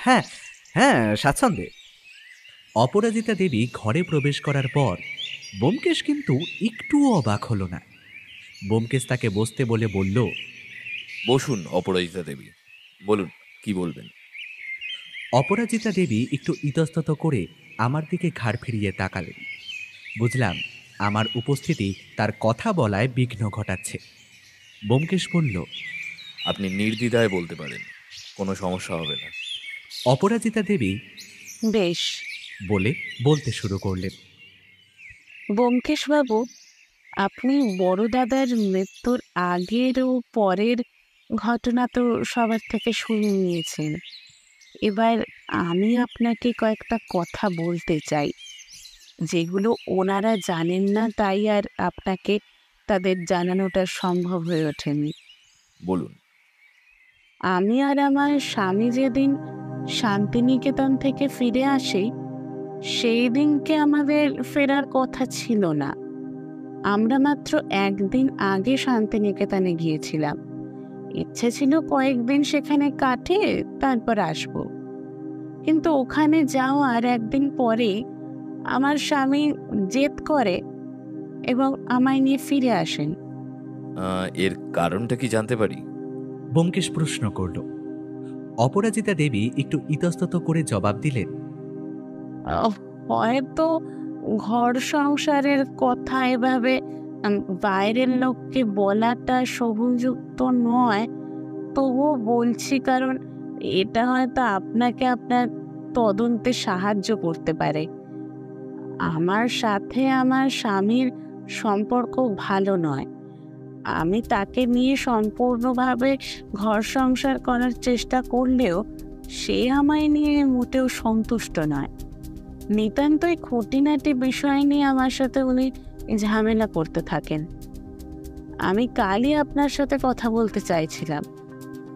হ্যাঁ হ্যাঁ, স্বাচ্ছন্দ্যে। অপরাজিতা দেবী ঘরে প্রবেশ করার পর ব্যোমকেশ কিন্তু একটুও অবাক হলো না। ব্যোমকেশ তাকে বসতে বলে বলল, বসুন অপরাজিতা দেবী, বলুন কি বলবেন। অপরাজিতা দেবী একটু ইতস্তত করে আমার দিকে ঘাড় ফিরিয়ে তাকালেন। বুঝলাম আমার উপস্থিতি তার কথা বলায় বিঘ্ন ঘটাচ্ছে। ব্যোমকেশ বলল, আপনি নির্দ্বিধায় বলতে পারেন, কোনো সমস্যা হবে না। অপরাজিতা দেবী বেশ। বলে বলতে শুরু করলেন, ব্যোমকেশবাবু, আপনি বড় দাদার মৃত্যুর আগের ও পরের ঘটনা তো সবার থেকে শুনে নিয়েছেন। এবার আমি আপনাকে কয়েকটা কথা বলতে চাই, যেগুলো ওনারা জানেন না, তাই আর আপনাকে তাদের জানানোটা সম্ভব হয়ে ওঠেনি। বলুন। আমি আর আমার স্বামী যেদিন শান্তিনিকেতন থেকে ফিরে আসি, সেই দিনকে আমাদের ফেরার কথা ছিল না। আমরা মাত্র একদিন আগে শান্তিনিকেতনে গিয়েছিলাম। ইচ্ছে ছিল কয়েকদিন সেখানে কাটিয়ে তারপর আসব। কিন্তু ওখানে যাওয়ার একদিন পরে আমার স্বামী জেদ করে এবং আমায় নিয়ে ফিরে আসেন। এর কারণটা কি জানতে পারি? ব্যোমকেশ প্রশ্ন করল। অপরাজিতা দেবী একটু ইতস্তত করে জবাব দিলেন, হয়তো ঘর সংসারের কথা এভাবে বাইরের লোককে বলাটা শোভনযুক্ত নয়, তবুও বলছি কারণ এটা হয়তো আপনাকে আপনার তদন্তে সাহায্য করতে পারে। আমার সাথে আমার স্বামীর সম্পর্ক ভালো নয়। আমি তাকে নিয়ে সম্পূর্ণভাবে ঘর সংসার করার চেষ্টা করলেও সে আমায় নিয়ে মোটেও সন্তুষ্ট নয়। নিতান্তই খুঁটিনাটি বিষয় নিয়ে আমার সাথে উনি ঝামেলা করতে থাকেন। আমি কালই আপনার সাথে কথা বলতে চাইছিলাম,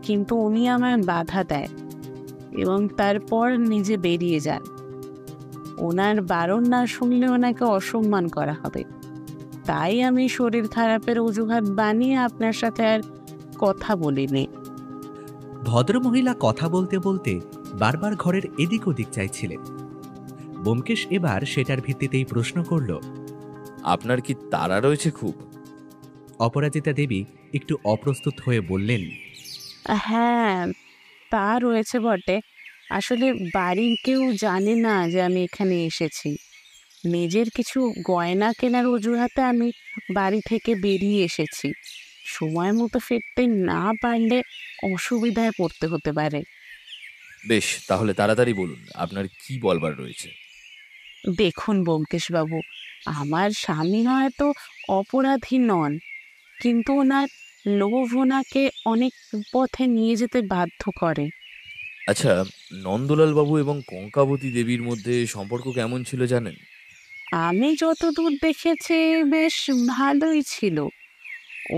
কিন্তু উনি আমায় বাধা দেয় এবং তারপর নিজে বেরিয়ে যান। ওনার বারণ না শুনলে ওনাকে অসম্মান করা হবে, তাই আমি শরীর খারাপের অজুহাত বানিয়ে আপনার সাথে আর কথা বলিনি। ভদ্রমহিলা কথা বলতে বলতে বারবার ঘরের এদিক ওদিক চাইছিলেন। ব্যোমকেশ এবার সেটার ভিত্তিতেই প্রশ্ন করল, আপনার কি তাড়া রয়েছে খুব? অপরাজিতা দেবী একটু অপ্রস্তুত হয়ে বললেন, হ্যাঁ, তা রয়েছে বটে। আসলে বাড়ির কেউ জানে না যে আমি এখানে এসেছি। নিজের কিছু গয়না কেনার অজুহাতে আমি বাড়ি থেকে বেরিয়ে এসেছি। সময় মতো ফিরতে না পারলে অসুবিধায় পড়তে হতে পারে। বেশ, তাহলে তাড়াতাড়ি বলুন আপনার কি বলবার রয়েছে। দেখুন ব্যোমকেশবাবু, আমার স্বামী হয়তো অপরাধী নন, কিন্তু ওনার লোভ ওনাকে অনেক পথে নিয়ে যেতে বাধ্য করে। আচ্ছা, নন্দলাল বাবু এবং কঙ্কাবতী দেবীর মধ্যে সম্পর্ক কেমন ছিল জানেন? আমি যতদূর দেখেছি বেশ ভালোই ছিল।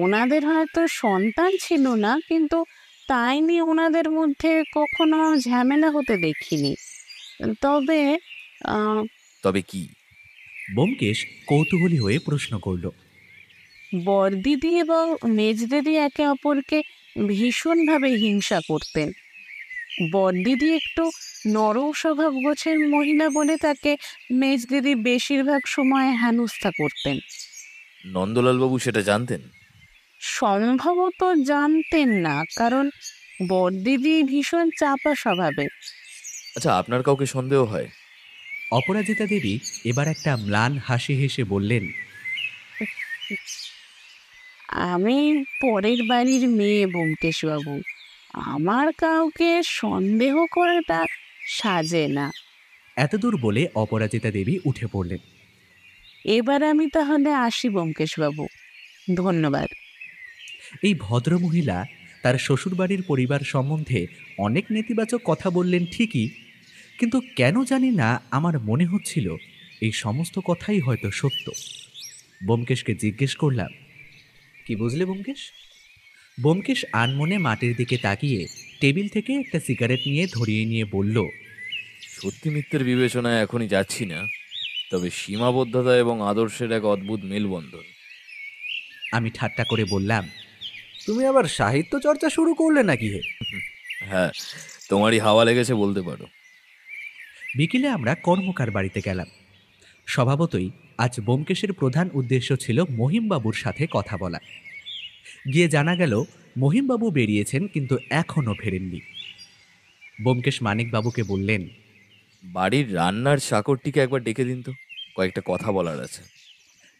ওনাদের হয়তো সন্তান ছিল না, কিন্তু তাই নিয়ে ওনাদের মধ্যে কখনো ঝামেলা হতে দেখিনি। তবে তবে কি? ব্যোমকেশ কৌতূহলী হয়ে প্রশ্ন করল। বড়দিদি এবং মেজদিদি একে অপরকে ভীষণভাবে হিংসা করতেন। বড়দিদি একটু নরম স্বভাব গোছের মহিলা বলে তাকে মেজদিদি বেশিরভাগ সময় হেনস্থা করতেন। নন্দলাল বাবু সেটা জানতেন? সম্ভবত জানতেন না, কারণ বড়দিদি ভীষণ চাপা স্বভাবের। আচ্ছা, আপনার কাউকে সন্দেহ হয়? অপরাজিতা দেবী এবার একটা ম্লান হাসি হেসে বললেন, আমি পরের বাড়ির মেয়ে ব্যোমকেশবাবু, আমার কাউকে সন্দেহ করাটা সাজে না। এতদূর বলে অপরাজিতা দেবী উঠে পড়লেন। এবার আমি তাহলে আসি ব্যোমকেশবাবু, ধন্যবাদ। এই ভদ্রমহিলা তার শ্বশুরবাড়ির পরিবার সম্বন্ধে অনেক নেতিবাচক কথা বললেন ঠিকই, কিন্তু কেন জানি না আমার মনে হচ্ছিল এই সমস্ত কথাই হয়তো সত্য। ব্যোমকেশকে জিজ্ঞেস করলাম, কি বুঝলে ব্যোমকেশ? ব্যোমকেশ আনমনে মাটির দিকে তাকিয়ে টেবিল থেকে একটা সিগারেট নিয়ে ধরিয়ে নিয়ে বলল, সত্যি মিথ্যের বিবেচনায় এখনই যাচ্ছি না, তবে সীমাবদ্ধতা এবং আদর্শের এক অদ্ভুত মেলবন্ধন। আমি ঠাট্টা করে বললাম, তুমি আবার সাহিত্য চর্চা শুরু করলে নাকি হে? হ্যাঁ, তোমারই হাওয়া লেগেছে বলতে পারো। বিকেলে আমরা কর্মকার বাড়িতে গেলাম। স্বভাবতই আজ ব্যোমকেশের প্রধান উদ্দেশ্য ছিল মহিমবাবুর সাথে কথা বলা। গিয়ে জানা গেল মহিমবাবু বেরিয়েছেন, কিন্তু এখনও ফেরেননি। ব্যোমকেশ মানিকবাবুকে বললেন, বাড়ির রান্নার চাকরটিকে একবার ডেকে দিন তো, কয়েকটা কথা বলার আছে।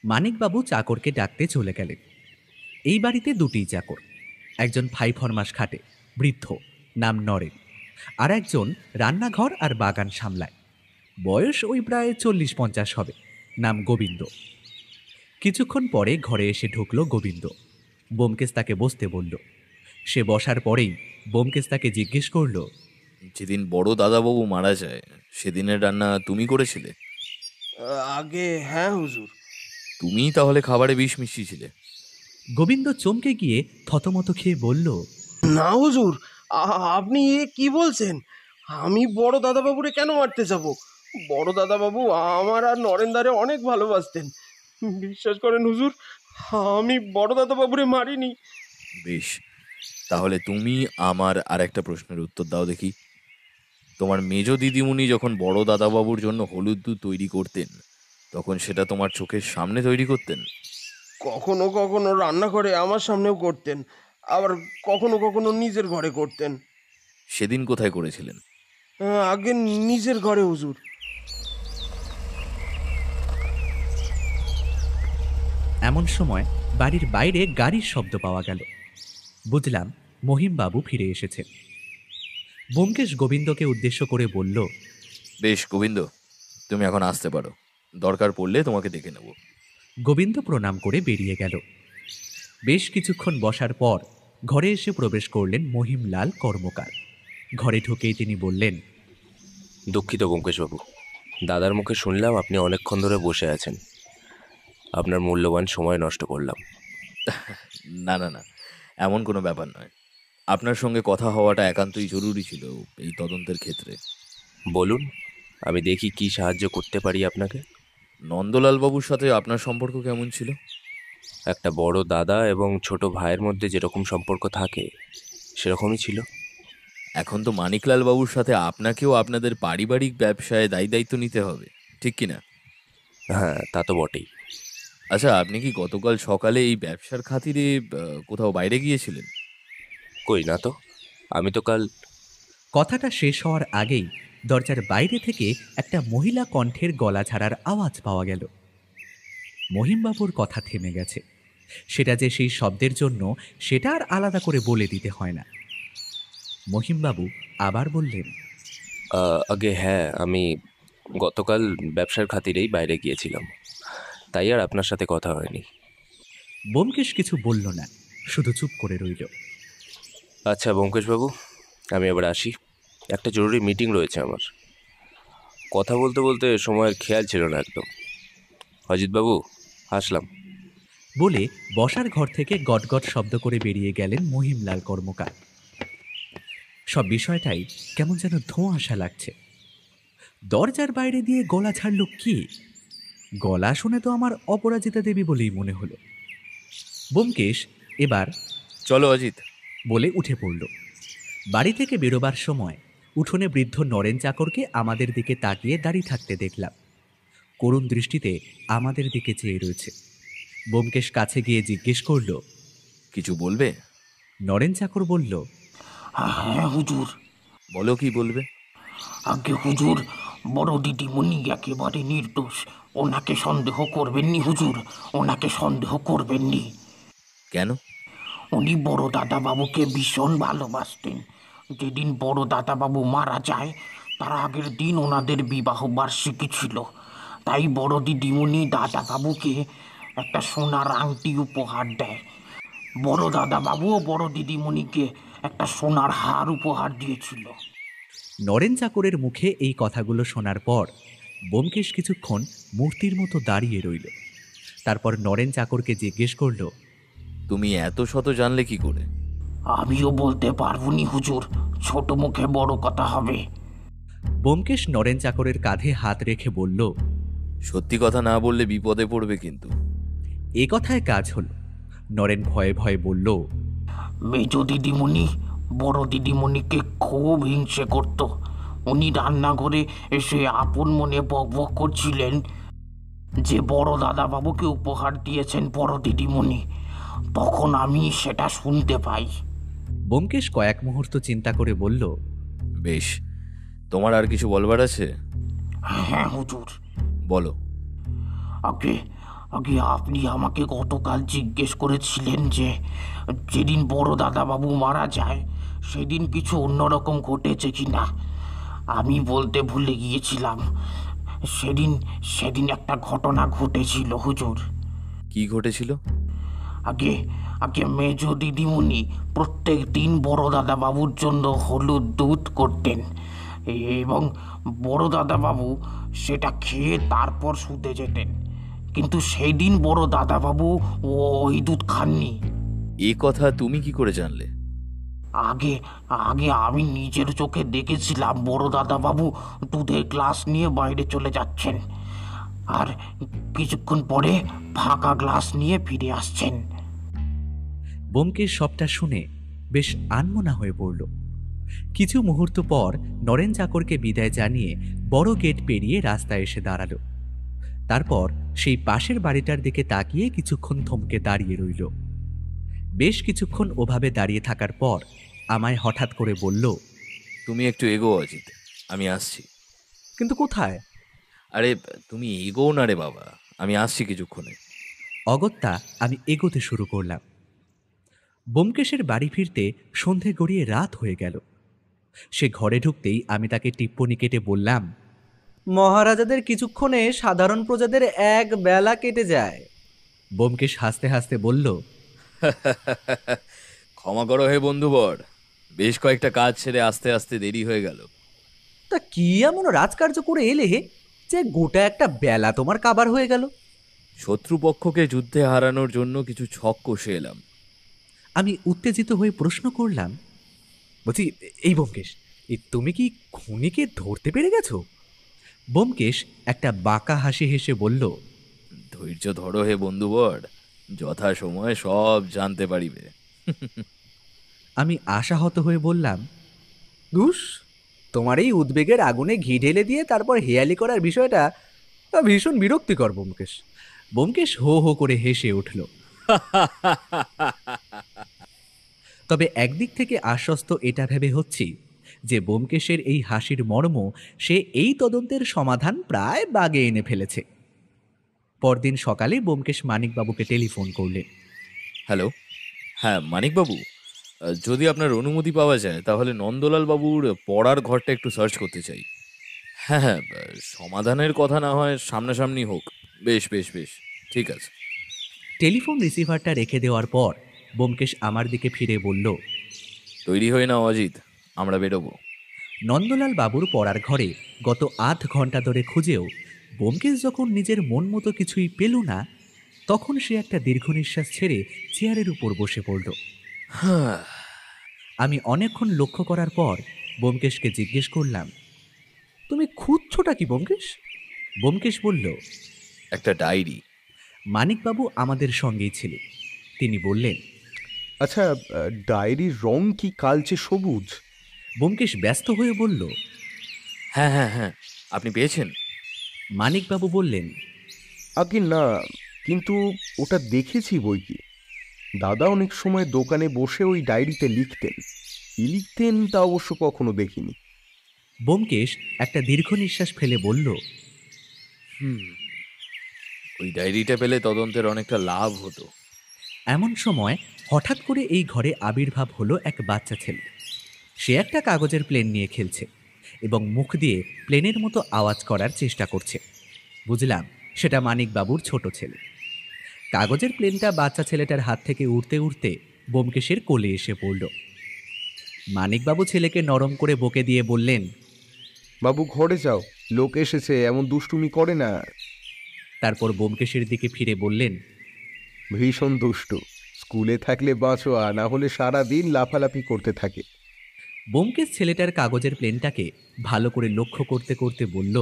মানিকবাবু চাকরকে ডাকতে চলে গেলেন। এই বাড়িতে দুটি চাকর, একজন 5 মাস খাটে, বৃদ্ধ, নাম নরেন, আর একজন রান্নাঘর আর বাগান সামলায়, বয়স ওই প্রায় 40-50 হবে, নাম গোবিন্দ। কিছুক্ষণ পরে ঘরে এসে ঢুকল গোবিন্দ। ব্যোমকেশ তাকে বসতে বলল। সে বসার পরেই ব্যোমকেশ তাকে জিজ্ঞেস করল, যেদিন বড় দাদাবাবু মারা যায় সেদিনের রান্না তুমি করেছিলে? আগে হ্যাঁ হুজুর। তুমি তাহলে খাবারে বিষ মিশিয়েছিলে? গোবিন্দ চমকে গিয়ে থতমত খেয়ে বলল, না হুজুর, আপনি এ কি বলছেন? আমি বড় দাদাবাবুরে কেন মারতে যাব? বড় দাদাবাবু আমার আর নরেন্দারে অনেক ভালোবাসতেন। বিশ্বাস করেন হুজুর, আমি বড় দাদাবাবুরে মারিনি। বেশ, তাহলে তুমি আমার আর একটা প্রশ্নের উত্তর দাও দেখি। তোমার মেজ দিদিমণি যখন বড় দাদাবাবুর জন্য হলুদ দুধ তৈরি করতেন, তখন সেটা তোমার চোখের সামনে তৈরি করতেন? কখনো কখনো রান্না করে আমার সামনেও করতেন, আবার কখনো কখনো নিজের ঘরে করতেন। সেদিন কোথায় করেছিলেন? আগে নিজের ঘরে হুজুর। এমন সময় বাড়ির বাইরে গাড়ির শব্দ পাওয়া গেল। বুঝলাম মহিমবাবু ফিরে এসেছেন। ব্যোমকেশ গোবিন্দকে উদ্দেশ্য করে বলল, বেশ গোবিন্দ, তুমি এখন আসতে পারো, দরকার পড়লে তোমাকে ডেকে নেব। গোবিন্দ প্রণাম করে বেরিয়ে গেল। বেশ কিছুক্ষণ বসার পর ঘরে এসে প্রবেশ করলেন মহিমলাল কর্মকার। ঘরে ঢুকেই তিনি বললেন, দুঃখিত ব্যোমকেশবাবু, দাদার মুখে শুনলাম আপনি অনেকক্ষণ ধরে বসে আছেন। আপনার মূল্যবান সময় নষ্ট করলাম। না না না, এমন কোনো ব্যাপার নয়। আপনার সঙ্গে কথা হওয়াটা একান্তই জরুরি ছিল এই তদন্তের ক্ষেত্রে। বলুন, আমি দেখি কি সাহায্য করতে পারি আপনাকে। নন্দলাল বাবুর সাথে আপনার সম্পর্ক কেমন ছিল? একটা বড় দাদা এবং ছোট ভাইয়ের মধ্যে যেরকম সম্পর্ক থাকে সেরকমই ছিল। এখন তো মানিকলাল বাবুর সাথে আপনাকেও আপনাদের পারিবারিক ব্যবসায় দায়িত্ব নিতে হবে, ঠিক কি না? হ্যাঁ, তা তো বটেই। আচ্ছা, আপনি কি গতকাল সকালে এই ব্যবসার খাতিরে কোথাও বাইরে গিয়েছিলেন? কই না তো, আমি তো কাল। কথাটা শেষ হওয়ার আগেই দরজার বাইরে থেকে একটা মহিলা কণ্ঠের গলা ছাড়ার আওয়াজ পাওয়া গেল। মহিমবাবুর কথা থেমে গেছে। সেটা যে সেই শব্দের জন্য সেটা আর আলাদা করে বলে দিতে হয় না। মহিমবাবু আবার বললেন, আগে হ্যাঁ, আমি গতকাল ব্যবসার খাতিরেই বাইরে গিয়েছিলাম, তাই আর আপনার সাথে কথা হয়নি। ব্যোমকেশ কিছু বলল না, শুধু চুপ করে রইল। আচ্ছা ব্যোমকেশবাবু, আমি এবার আসি, একটা জরুরি মিটিং রয়েছে আমার। কথা বলতে বলতে সময়ের খেয়াল ছিল না একদম। অজিতবাবু, আসলাম। বলে বসার ঘর থেকে গটগট শব্দ করে বেরিয়ে গেলেন মহিমলাল কর্মকার। সব বিষয়টাই কেমন যেন ধোঁয়াশা লাগছে। দরজার বাইরে দিয়ে গলা ছাড়ল কে? গলা শুনে তো আমার অপরাজিতা দেবী বলেই মনে হলো। ব্যোমকেশ এবার চলো অজিত বলে উঠে পড়ল। বাড়ি থেকে বেরোবার সময় উঠোনে বৃদ্ধ নরেন চাকরকে আমাদের দিকে তাকিয়ে দাঁড়িয়ে থাকতে দেখলাম। করুণ দৃষ্টিতে আমাদের দিকে চেয়ে রয়েছে। ব্যোমকেশ কাছে গিয়ে জিজ্ঞেস করল, কিছু বলবে? নরেন চাকর বলল, হ্যাঁ হুজুর। বলো, কি বলবে? আগে হুজুর, বড় দিদিমণি একেবারে নির্দোষ, ওনাকে সন্দেহ করবেননি হুজুর, ওনাকে সন্দেহ করবেননি। কেন? উনি বড় দাদাবাবুকে ভীষণ ভালোবাসতেন। যেদিন বড় দাদাবাবু মারা যায় তার আগের দিন ওনাদের বিবাহ বার্ষিকী ছিল, তাই বড় দিদিমণি দাদাবাবুকে একটা সোনার আংটি উপহার দেয়। বড় দাদাবাবুও বড় দিদিমণিকে একটা সোনার হার উপহার দিয়েছিল। নরেন চাকরের মুখে এই কথাগুলো শোনার পর ব্যোমকেশ কিছুক্ষণ মূর্তির মতো দাঁড়িয়ে রইল। তারপর নরেন চাকরকে জিজ্ঞেস করল, তুমি এত শত জানলে কি করে? আমিও বলতে পারবনি হুজুর, ছোট মুখে বড় কথা হবে। ব্যোমকেশ নরেন চাকরের কাঁধে হাত রেখে বলল, সত্যি কথা না বললে বিপদে পড়বে কিন্তু। এ কথায় কাজ হল। নরেন ভয়ে ভয়ে বলল, মেজ দিদিমণি বড় দিদিমণিকে খুব হিংসে করত। উনি রান্নাঘরে এসে আপন মনে বকবক করছিলেন যে বড় দাদাবাবুকে উপহার দিয়েছেন বড় দিদিমণি। তখন আমি সেটা শুনতে পাই। ব্যোমকেশ কয়েক মুহূর্ত চিন্তা করে বলল, বেশ, তোমার আর কিছু বলবার আছে? হ্যাঁ হুজুর। বলো। আগে আগে আপনি আমাকে গতকাল জিজ্ঞেস করেছিলেন যে যেদিন বড় দাদাবাবু মারা যায় সেদিন কিছু অন্যরকম ঘটেছে কি না। আমি বলতে ভুলে গিয়েছিলাম, সেদিন সেদিন একটা ঘটনা ঘটেছিল হুজুর। কি ঘটেছিল? আগে আগে মেজ দিদিমণি প্রত্যেক দিন বড় দাদাবাবুর জন্য হলুদ দুধ করতেন এবং বড় দাদাবাবু সেটা খেয়ে তারপর শুতে যেতেন। কিন্তু সেই দিন বড় দাদাবাবু ওই দুধ খাননি। এ কথা তুমি কি করে জানলে? আগে আগে আমি নিজের চোখে দেখেছিলাম বড় দাদাবাবু দুধের গ্লাস নিয়ে বাইরে চলে যাচ্ছেন, আর কিছুক্ষণ পরে ফাঁকা গ্লাস নিয়ে ফিরে আসছেন। ব্যোমকেশ সবটা শুনে বেশ আনমনা হয়ে পড়ল। কিছু মুহূর্ত পর নরেন চাকরকে বিদায় জানিয়ে বড় গেট পেরিয়ে রাস্তায় এসে দাঁড়ালো। তারপর সেই পাশের বাড়িটার দিকে তাকিয়ে কিছুক্ষণ থমকে দাঁড়িয়ে রইল। বেশ কিছুক্ষণ ওভাবে দাঁড়িয়ে থাকার পর আমায় হঠাৎ করে বলল, তুমি একটু এগো অজিত, আমি আসছি। কিন্তু কোথায়? আরে তুমি এগো না রে বাবা, আমি আসছি কিছুক্ষণে। অগত্যা আমি এগোতে শুরু করলাম। ব্যোমকেশের বাড়ি ফিরতে সন্ধে গড়িয়ে রাত হয়ে গেল। সে ঘরে ঢুকতেই আমি তাকে টিপ্পনি কেটে বললাম, মহারাজাদের কিছুক্ষণে সাধারণ প্রজাদের এক বেলা কেটে যায়। ব্যোমকেশ হাসতে হাসতে বলল, ক্ষমা করো হে বন্ধুবর, বেশ কয়েকটা কাজ ছেড়ে আস্তে আস্তে দেরি হয়ে গেল। তা কি এমন রাজকার্য করে এলে যে গোটা একটা বেলা তোমার কাবার হয়ে গেল? শত্রুপক্ষকে যুদ্ধে হারানোর জন্য কিছু ছক কষে এলাম। আমি উত্তেজিত হয়ে প্রশ্ন করলাম, বলছি এই ব্যোমকেশ, তুমি কি খুনিকে ধরতে পেরে গেছো? ব্যোমকেশ একটা বাঁকা হাসি হেসে বলল, ধৈর্য ধরো হে বন্ধুবর, যথা সময়ে সব জানতে পারিবে। আমি আশাহত হয়ে বললাম, ধুস, তোমার এই উদ্বেগের আগুনে ঘি ঢেলে দিয়ে তারপর হেয়ালি করার বিষয়টা ভীষণ বিরক্তিকর ব্যোমকেশ। ব্যোমকেশ হো হো করে হেসে উঠল। তবে একদিক থেকে আশ্বস্ত এটা ভেবে হচ্ছি যে ব্যোমকেশের এই হাসির মর্ম সে এই তদন্তের সমাধান প্রায় বাগে এনে ফেলেছে। পরদিন সকালে ব্যোমকেশ মানিকবাবুকে টেলিফোন করলেন। হ্যালো, হ্যাঁ মানিকবাবু, যদি আপনার অনুমতি পাওয়া যায় তাহলে নন্দলাল বাবুর পড়ার ঘরটা একটু সার্চ করতে চাই। হ্যাঁ হ্যাঁ, সমাধানের কথা না হয় সামনাসামনি হোক। বেশ বেশ বেশ, ঠিক আছে। টেলিফোন রিসিভারটা রেখে দেওয়ার পর ব্যোমকেশ আমার দিকে ফিরে বলল, তৈরি হয়ে নাও অজিত, আমরা বেরোবো। নন্দলাল বাবুর পড়ার ঘরে গত আধ ঘন্টা ধরে খুঁজেও ব্যোমকেশ যখন নিজের মন মতো কিছুই পেল না, তখন সে একটা দীর্ঘ নিঃশ্বাস ছেড়ে চেয়ারের উপর বসে পড়ল। আমি অনেকক্ষণ লক্ষ্য করার পর ব্যোমকেশকে জিজ্ঞেস করলাম, তুমি খুঁজছোটা কি ব্যোমকেশ? ব্যোমকেশ বলল, একটা ডায়েরি। মানিকবাবু আমাদের সঙ্গেই ছিল। তিনি বললেন, আচ্ছা, ডায়েরির রং কি কালচে সবুজ? ব্যোমকেশ ব্যস্ত হয়ে বলল, হ্যাঁ হ্যাঁ হ্যাঁ, আপনি পেয়েছেন? মানিকবাবু বললেন, আগে না, কিন্তু ওটা দেখেছি বই কি। দাদা অনেক সময় দোকানে বসে ওই ডায়েরিতে লিখতেন। কি লিখতেন তা অবশ্য কখনো দেখিনি। ব্যোমকেশ একটা দীর্ঘ নিঃশ্বাস ফেলে বলল, ওই ডায়েরিটা পেলে তদন্তের অনেকটা লাভ হতো। এমন সময় হঠাৎ করে এই ঘরে আবির্ভাব হলো এক বাচ্চা ছেলে। সে একটা কাগজের প্লেন নিয়ে খেলছে এবং মুখ দিয়ে প্লেনের মতো আওয়াজ করার চেষ্টা করছে। বুঝলাম সেটা মানিকবাবুর ছোট ছেলে। কাগজের প্লেনটা বাচ্চা ছেলেটার হাত থেকে উড়তে উড়তে ব্যোমকেশের কোলে এসে পড়ল। মানিকবাবু ছেলেকে নরম করে বকে দিয়ে বললেন, বাবু ঘরে যাও, লোক এসেছে, এমন দুষ্টুমি করে না। তারপর ব্যোমকেশের দিকে ফিরে বললেন, ভীষণ দুষ্টু। স্কুলে থাকলে বাঁচো, আর না হলে সারা দিন লাফালাফি করতে থাকে। ব্যোমকেশ ছেলেটার কাগজের প্লেনটাকে ভালো করে লক্ষ্য করতে করতে বলল,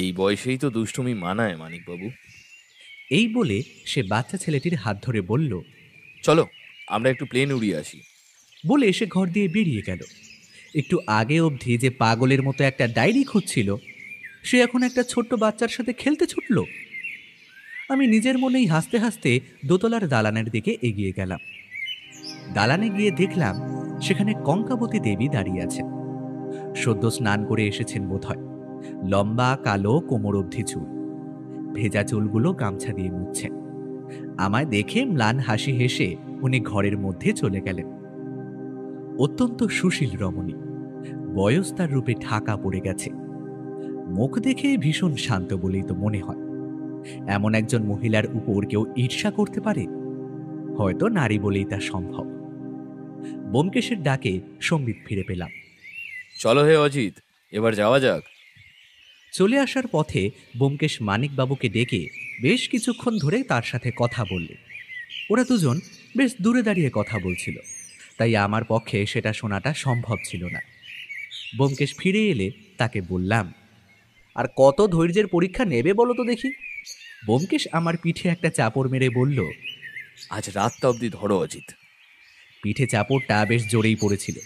এই বয়সেই তো দুষ্টুমি মানায় মানিকবাবু। এই বলে সে বাচ্চা ছেলেটির হাত ধরে বলল, চলো আমরা একটু প্লেন উড়িয়ে আসি। বলে এসে ঘর দিয়ে বেরিয়ে গেল। একটু আগে অবধি যে পাগলের মতো একটা ডায়েরি খুঁজছিল, সে এখন একটা ছোট্ট বাচ্চার সাথে খেলতে ছুটল। আমি নিজের মনেই হাসতে হাসতে দোতলার দালানের দিকে এগিয়ে গেলাম। দালানে গিয়ে দেখলাম সেখানে কঙ্কাবতী দেবী দাঁড়িয়ে আছেন। সদ্য স্নান করে এসেছেন বোধহয়। লম্বা কালো কোমর অবধি চুল, ভেজা চুলগুলো গামছা দিয়ে মুছছেন। আমায় দেখে ম্লান হাসি হেসে উনি ঘরের মধ্যে চলে গেলেন। অত্যন্ত সুশীল রমণী, বয়স তার রূপে ঢাকা পড়ে গেছে। মুখ দেখে ভীষণ শান্ত বলেই তো মনে হয়। এমন একজন মহিলার উপর কেউ ঈর্ষা করতে পারে? হয়তো নারী বলেই তা সম্ভব। ব্যোমকেশের ডাকে সম্বিত ফিরে পেলাম। চলো হে অজিত, এবার যাওয়া যাক। চলে আসার পথে ব্যোমকেশ মানিকবাবুকে ডেকে বেশ কিছুক্ষণ ধরে তার সাথে কথা বললে। ওরা দুজন বেশ দূরে দাঁড়িয়ে কথা বলছিল, তাই আমার পক্ষে সেটা শোনাটা সম্ভব ছিল না। ব্যোমকেশ ফিরে এলে তাকে বললাম, আর কত ধৈর্যের পরীক্ষা নেবে বলো তো দেখি? ব্যোমকেশ আমার পিঠে একটা চাপড় মেরে বলল, আজ রাতটা অবধি ধরো অজিত। পিঠে চাপড়টা বেশ জোরেই পড়েছিল,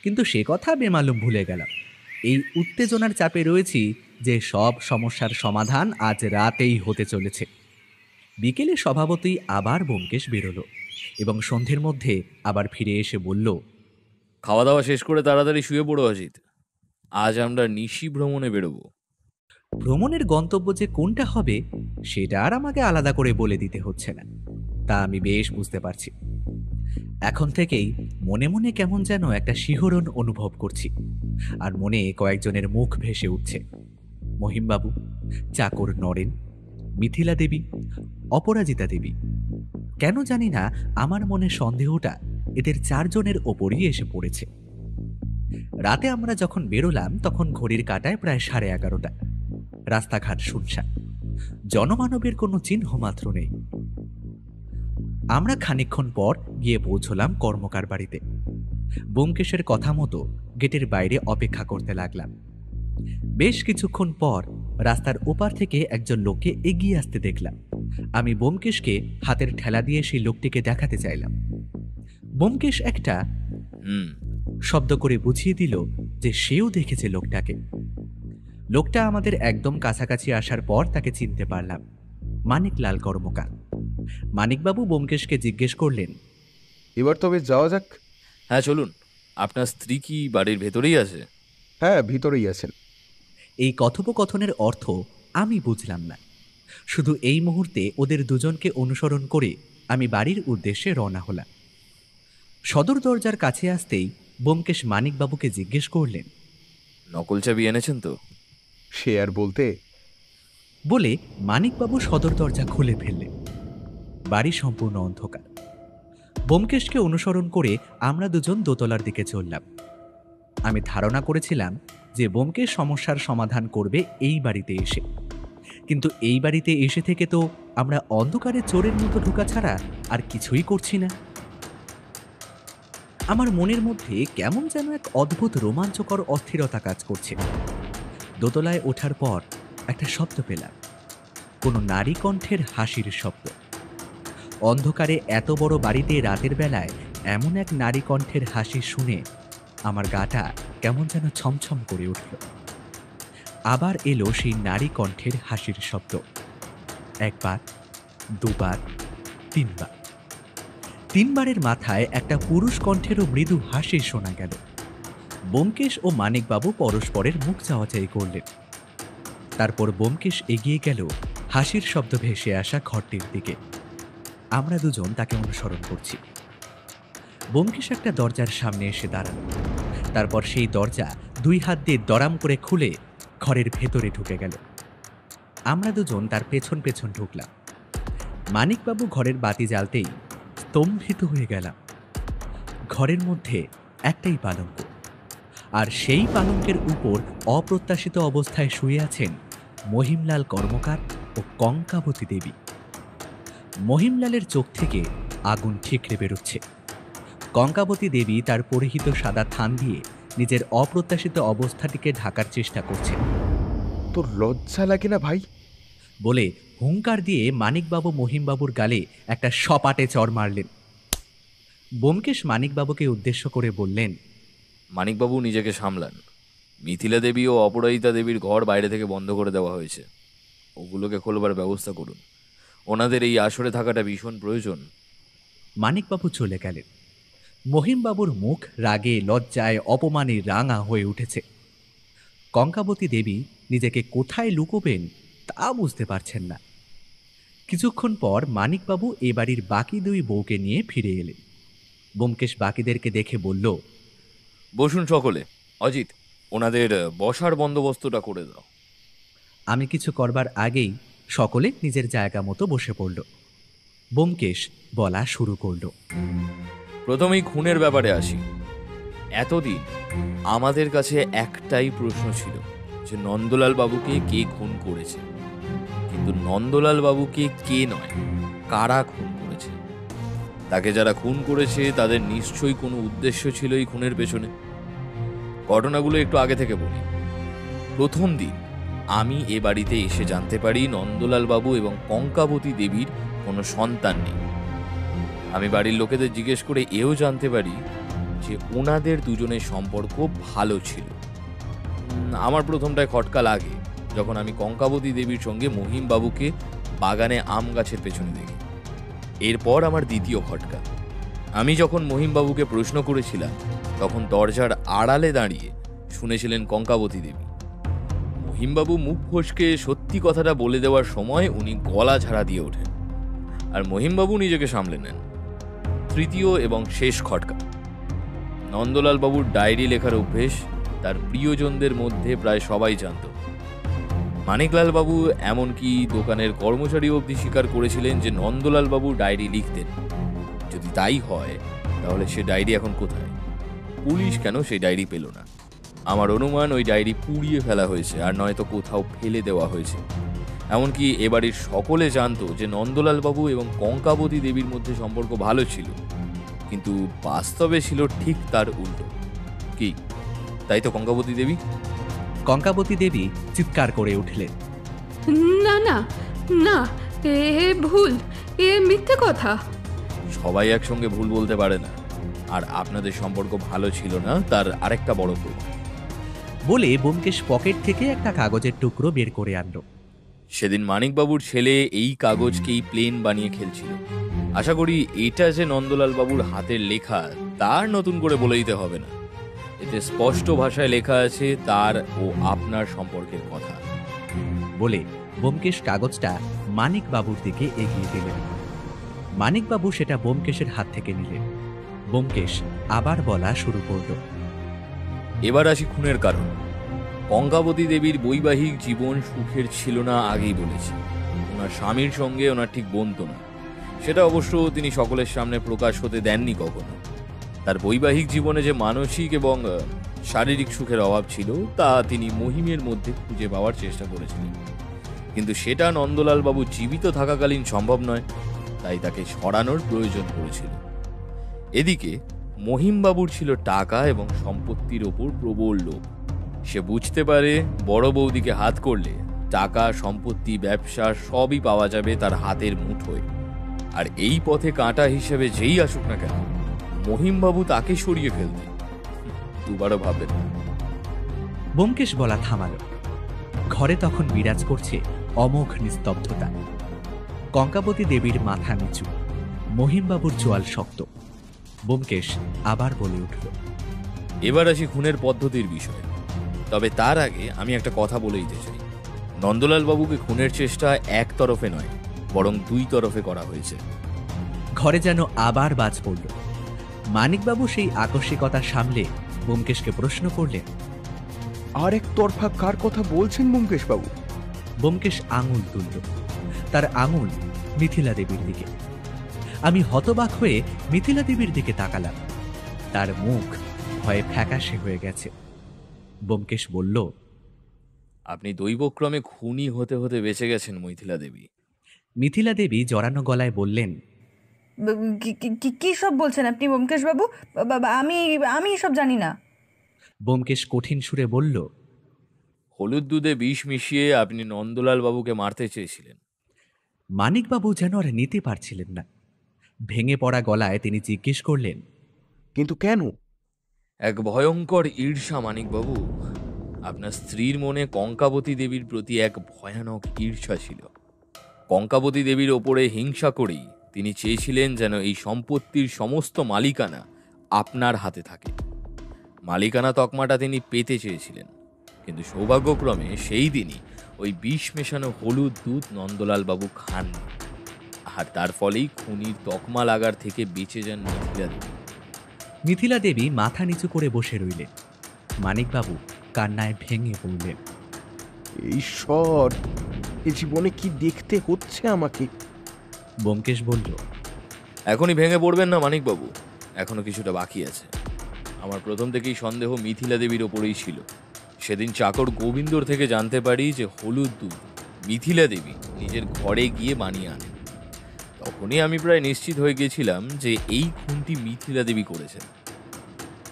কিন্তু সে কথা বেমালুম ভুলে গেলাম। এই উত্তেজনার চাপে রয়েছি যে সব সমস্যার সমাধান আজ রাতেই হতে চলেছে। বিকেলে স্বভাবতই আবার ব্যোমকেশ বেরোলো এবং সন্ধ্যের মধ্যে আবার ফিরে এসে বলল, খাওয়া দাওয়া শেষ করে তাড়াতাড়ি শুয়ে পড়ো অজিত, আজ আমরা নিশি ভ্রমণে বেরোবো। ভ্রমণের গন্তব্য যে কোনটা হবে সেটা আর আমাকে আলাদা করে বলে দিতে হচ্ছে না, তা আমি বেশ বুঝতে পারছি। এখন থেকেই মনে মনে কেমন যেন একটা শিহরণ অনুভব করছি, আর মনে কয়েকজনের মুখ ভেসে উঠছে। মহিমবাবু, চাকর নরেন, মিথিলা দেবী, অপরাজিতা দেবী। কেন জানি না আমার মনে সন্দেহটা এদের চারজনের ওপরই এসে পড়েছে। রাতে আমরা যখন বেরোলাম তখন ঘড়ির কাঁটায় প্রায় 11:30। রাস্তাঘাট শুনশান, জনমানবের কোনো চিহ্ন মাত্র নেই। আমরা খানিকক্ষণ পর গিয়ে পৌঁছলাম কর্মকার বাড়িতে। ব্যোমকেশের কথা মতো গেটের বাইরে অপেক্ষা করতে লাগলাম। বেশ কিছুক্ষণ পর রাস্তার ওপার থেকে একজন লোককে এগিয়ে আসতে দেখলাম। আমি ব্যোমকেশকে হাতের ঠেলা দিয়ে সেই লোকটিকে দেখাতে চাইলাম। ব্যোমকেশ একটা শব্দ করে বুঝিয়ে দিল যে সেও দেখেছে লোকটাকে। লোকটা আমাদের একদম কাছাকাছি আসার পর তাকে চিনতে পারলাম, মানিকলাল কর্মকার। মানিকবাবু ব্যোমকেশকে জিজ্ঞেস করলেন, এবার তবে যাওয়া যাক। হ্যাঁ চলুন। আপনার স্ত্রী কি বাড়ির ভেতরেই আছে? হ্যাঁ, ভিতরেই আছেন। এই কথোপকথনের অর্থ আমি বুঝলাম না। শুধু এই মুহূর্তে ওদের দুজনকে অনুসরণ করে আমি বাড়ির উদ্দেশ্যে রওনা হলাম। সদর দরজার কাছে আসতেই ব্যোমকেশ মানিকবাবুকে জিজ্ঞেস করলেন, নকল চাবি এনেছেন তো? সে আর বলতে, বলে মানিকবাবু সদর দরজা খুলে ফেললেন। বাড়ি সম্পূর্ণ অন্ধকার। ব্যোমকেশকে অনুসরণ করে আমরা দুজন দোতলার দিকে চললাম। আমি ধারণা করেছিলাম যে ব্যোমকেশ সমস্যার সমাধান করবে এই বাড়িতে এসে, কিন্তু এই বাড়িতে এসে থেকে তো আমরা অন্ধকারে চোরের মতো ঢোকা ছাড়া আর কিছুই করছি না। আমার মনের মধ্যে কেমন যেন এক অদ্ভুত রোমাঞ্চকর অস্থিরতা কাজ করছে। দোতলায় ওঠার পর একটা শব্দ পেলাম, কোনো নারী কণ্ঠের হাসির শব্দ। অন্ধকারে এত বড় বাড়িতে রাতের বেলায় এমন এক নারী কণ্ঠের হাসি শুনে আমার গাটা কেমন যেন ছমছম করে উঠল। আবার এলো সেই নারী কণ্ঠের হাসির শব্দ। একবার, দুবার, তিনবার। তিনবারের মাথায় একটা পুরুষ কণ্ঠেরও মৃদু হাসি শোনা গেল। ব্যোমকেশ ও মানিকবাবু পরস্পরের মুখ চাওয়াচাই করলেন। তারপর ব্যোমকেশ এগিয়ে গেল হাসির শব্দ ভেসে আসা ঘরটির দিকে। আমরা দুজন তাকে অনুসরণ করছি। ব্যোমকেশ একটা দরজার সামনে এসে দাঁড়ালো। তারপর সেই দরজা 2 হাত দিয়ে দরাম করে খুলে ঘরের ভেতরে ঢুকে গেল। আমরা দুজন তার পেছন পেছন ঢুকলাম। মানিকবাবু ঘরের বাতি জ্বালতেই স্তম্ভিত হয়ে গেলাম। ঘরের মধ্যে একটাই পালঙ্ক, আর সেই পালঙ্কের উপর অপ্রত্যাশিত অবস্থায় শুয়ে আছেন মহিমলাল কর্মকার ও কঙ্কাবতী দেবী। মহিমলালের চোখ থেকে আগুন ঠিকরে বেরোচ্ছে। কঙ্কাবতী দেবী তার পরিহিত সাদা থান দিয়ে নিজের অপ্রত্যাশিত অবস্থাটিকে ঢাকার চেষ্টা করছেন। তোর লজ্জা লাগে না ভাই? বলে হুঙ্কার দিয়ে মানিকবাবু মহিমবাবুর গালে একটা সপাটে চড় মারলেন। ব্যোমকেশ মানিকবাবুকে উদ্দেশ্য করে বললেন, মানিকবাবু নিজেকে সামলান। মিথিলা দেবী ও অপরাজিতা দেবীর ঘর বাইরে থেকে বন্ধ করে দেওয়া হয়েছে, ওগুলোকে খোলবার ব্যবস্থা করুন। ওনাদের এই আসরে থাকাটা ভীষণ প্রয়োজন। মানিকবাবু চলে গেলেন। মহিমবাবুর মুখ রাগে, লজ্জায়, অপমানে রাঙা হয়ে উঠেছে। কঙ্কাবতী দেবী নিজেকে কোথায় লুকোবেন তা বুঝতে পারছেন না। কিছুক্ষণ পর মানিকবাবু এ বাড়ির বাকি দুই বউকে নিয়ে ফিরে এলেন। ব্যোমকেশ বাকিদেরকে দেখে বলল, বসুন সকলে। অজিত, ওনাদের বসার বন্দোবস্তটা করে দাও। আমি কিছু করবার আগেই সকলে নিজের জায়গা মতো বসে পড়ল। ব্যোমকেশ বলা শুরু করল, প্রথমেই খুনের ব্যাপারে আসি। এতদিন আমাদের কাছে একটাই প্রশ্ন ছিল যে নন্দলাল বাবুকে কে খুন করেছে, কিন্তু নন্দলাল বাবুকে কে নয়, কারা খুন করেছে। তাকে যারা খুন করেছে তাদের নিশ্চয়ই কোনো উদ্দেশ্য ছিল এই খুনের পেছনে। ঘটনাগুলো একটু আগে থেকে বলি। প্রথম দিন আমি এ বাড়িতে এসে জানতে পারি নন্দলাল বাবু এবং কঙ্কাবতী দেবীর কোনো সন্তান নেই। আমি বাড়ির লোকেদের জিজ্ঞেস করে এও জানতে পারি যে ওনাদের দুজনের সম্পর্ক ভালো ছিল। আমার প্রথমটায় খটকা লাগে যখন আমি কঙ্কাবতী দেবীর সঙ্গে মহিম বাবুকে বাগানে আম গাছের পেছনে দেখি। এরপর আমার দ্বিতীয় খটকা, আমি যখন মহিম বাবুকে প্রশ্ন করেছিলাম তখন দরজার আড়ালে দাঁড়িয়ে শুনেছিলেন কঙ্কাবতী দেবী। মহিমবাবু মুখ ফসকে সত্যি কথাটা বলে দেওয়ার সময় উনি গলা ঝাড়া দিয়ে ওঠেন, আর মহিমবাবু নিজেকে সামলে নেন। তৃতীয় এবং শেষ খটকা, নন্দলাল বাবুর ডায়েরি লেখার অভ্যেস তার প্রিয়জনদের মধ্যে প্রায় সবাই জানত। মানিকলাল বাবু এমনকি দোকানের কর্মচারী অবধি স্বীকার করেছিলেন যে নন্দলাল বাবু ডায়েরি লিখতেন। যদি তাই হয় তাহলে সে ডায়েরি এখন কোথায়? পুলিশ কেন সেই ডায়েরি পেল না? আমার অনুমান ওই ডায়েরি পুড়িয়ে ফেলা হয়েছে, আর নয়তো কোথাও ফেলে দেওয়া হয়েছে। এমনকি এবাড়ির সকলে জানতো যে নন্দলাল বাবু এবং কঙ্কাবতী দেবীর মধ্যে সম্পর্ক ভালো ছিল, কিন্তু বাস্তবে ছিল ঠিক তার উল্টো। কি তাই তো কঙ্কাবতী দেবী? কঙ্কাবতী দেবী চিৎকার করে উঠলেন, না না না, এ ভুল, এ মিথ্যে কথা। সবাই একসঙ্গে ভুল বলতে পারে না, আর আপনাদের সম্পর্ক ভালো ছিল না তার আরেকটা বড় প্রমাণ। বলে ব্যোমকেশ পকেট থেকে একটা কাগজের টুকরো বের করে আনলো। সেদিন মানিকবাবুর ছেলে এই কাগজকেই প্লেন বানিয়ে খেলছিল। আশা করি এটা যে নন্দলাল বাবুর হাতের লেখা তার নতুন করে বলে দিতে হবে না। এতে স্পষ্ট ভাষায় লেখা আছে তার ও আপনার সম্পর্কের কথা। বলে ব্যোমকেশ কাগজটা মানিকবাবুর দিকে এগিয়ে দিলেন। মানিকবাবু সেটা ব্যোমকেশের হাত থেকে নিলেন। ব্যোমকেশ আবার বলা শুরু করল, এবার আসি খুনের কারণ। কঙ্কাবতী দেবীর বৈবাহিক জীবন সুখের ছিল না, আগেই বলেছি। ওনার স্বামীর সঙ্গে ওনার ঠিক বনতো না, সেটা অবশ্য তিনি সকলের সামনে প্রকাশ হতে দেননি কখনো। তার বৈবাহিক জীবনে যে মানসিক এবং শারীরিক সুখের অভাব ছিল তা তিনি মহিমের মধ্যে খুঁজে পাওয়ার চেষ্টা করেছিলেন, কিন্তু সেটা নন্দলাল বাবু জীবিত থাকাকালীন সম্ভব নয়, তাই তাকে সরানোর প্রয়োজন পড়েছিল। এদিকে মহিমবাবুর ছিল টাকা এবং সম্পত্তির ওপর প্রবল লোভ। সে বুঝতে পারে বড় বৌদিকে হাত করলে টাকা, সম্পত্তি, ব্যবসা সবই পাওয়া যাবে তার হাতের মুঠোয়, আর এই পথে কাঁটা হিসেবে যেই আসুক না কেন মহিমবাবু তাকে সরিয়ে ফেলতে দুবারও ভাববেন না। ব্যোমকেশ বলা থামালো। ঘরে তখন বিরাজ করছে অমোঘ নিস্তব্ধতা। কঙ্কাবতী দেবীর মাথা নিচু, মহিমবাবুর চোয়াল শক্ত। ব্যোমকেশ আবার বলে উঠল, এবার আসি খুনের পদ্ধতির বিষয়ে। তবে তার আগে আমি একটা কথা বলে দিতে চাই। নন্দলাল বাবুকে খুনের চেষ্টা এক তরফে নয়, বরং দুই তরফে করা হয়েছে। ঘরে যেন আবার বাজ পড়ল। মানিকবাবু সেই আকস্মিকতা সামলে ব্যোমকেশকে প্রশ্ন করলেন, আর এক তরফা কার কথা বলছেন ব্যোমকেশ বাবু? ব্যোমকেশ আঙুল তুলল। তার আঙুল মিথিলা দেবীর দিকে। আমি হতবাক হয়ে মিথিলা দেবীর দিকে তাকালাম। তার মুখ ভয়ে ফ্যাকাশে হয়ে গেছে। ব্যোমকেশ বলল, আপনি দৈবক্রমে খুনি হতে হতে বেঁচে গেছেন মিথিলা দেবী। মিথিলা দেবী জড়ানো গলায় বললেন, কি সব বলছেন আপনি ব্যোমকেশ বাবু? আমি সব জানি না। ব্যোমকেশ কঠিন সুরে বলল, হলুদ দুধে বিষ মিশিয়ে আপনি নন্দলাল বাবুকে মারতে চেয়েছিলেন। মানিকবাবু যেন আর নিতে পারছিলেন না। ভেঙে পড়া গলায় তিনি জিজ্ঞেস করলেন, কিন্তু কেন? এক ভয়ঙ্কর ঈর্ষা মানিকবাবু। আপনার স্ত্রীর মনে কঙ্কাবতী দেবীর প্রতি এক ভয়ানক ঈর্ষা ছিল। কঙ্কাবতী দেবীর ওপরে হিংসা করেই তিনি চেয়েছিলেন যেন এই সম্পত্তির সমস্ত মালিকানা আপনার হাতে থাকে। মালিকানা তকমাটা তিনি পেতে চেয়েছিলেন, কিন্তু সৌভাগ্যক্রমে সেই দিনই ওই বিষ মেশানো হলুদ দুধ নন্দলাল বাবু খাননি, আর তার ফলেই খুনির তকমা লাগার থেকে বেঁচে যান মিথিলা দেবী। মিথিলা দেবী মাথা নিচু করে বসে রইলেন। মানিকবাবু কান্নায় ভেঙে পড়লেন। ঈশ্বর, এ জীবনে কি দেখতে হচ্ছে আমাকে! ব্যোমকেশ বলল, এখনই ভেঙে পড়বেন না মানিকবাবু, এখনো কিছুটা বাকি আছে। আমার প্রথম থেকেই সন্দেহ মিথিলা দেবীর ওপরেই ছিল। সেদিন চাকর গোবিন্দর থেকে জানতে পারি যে হলুদ দুধ মিথিলা দেবী নিজের ঘরে গিয়ে বানিয়ে আনেন। তখনই আমি প্রায় নিশ্চিত হয়ে গেছিলাম যে এই খুনটি মিথিলা দেবী করেছেন,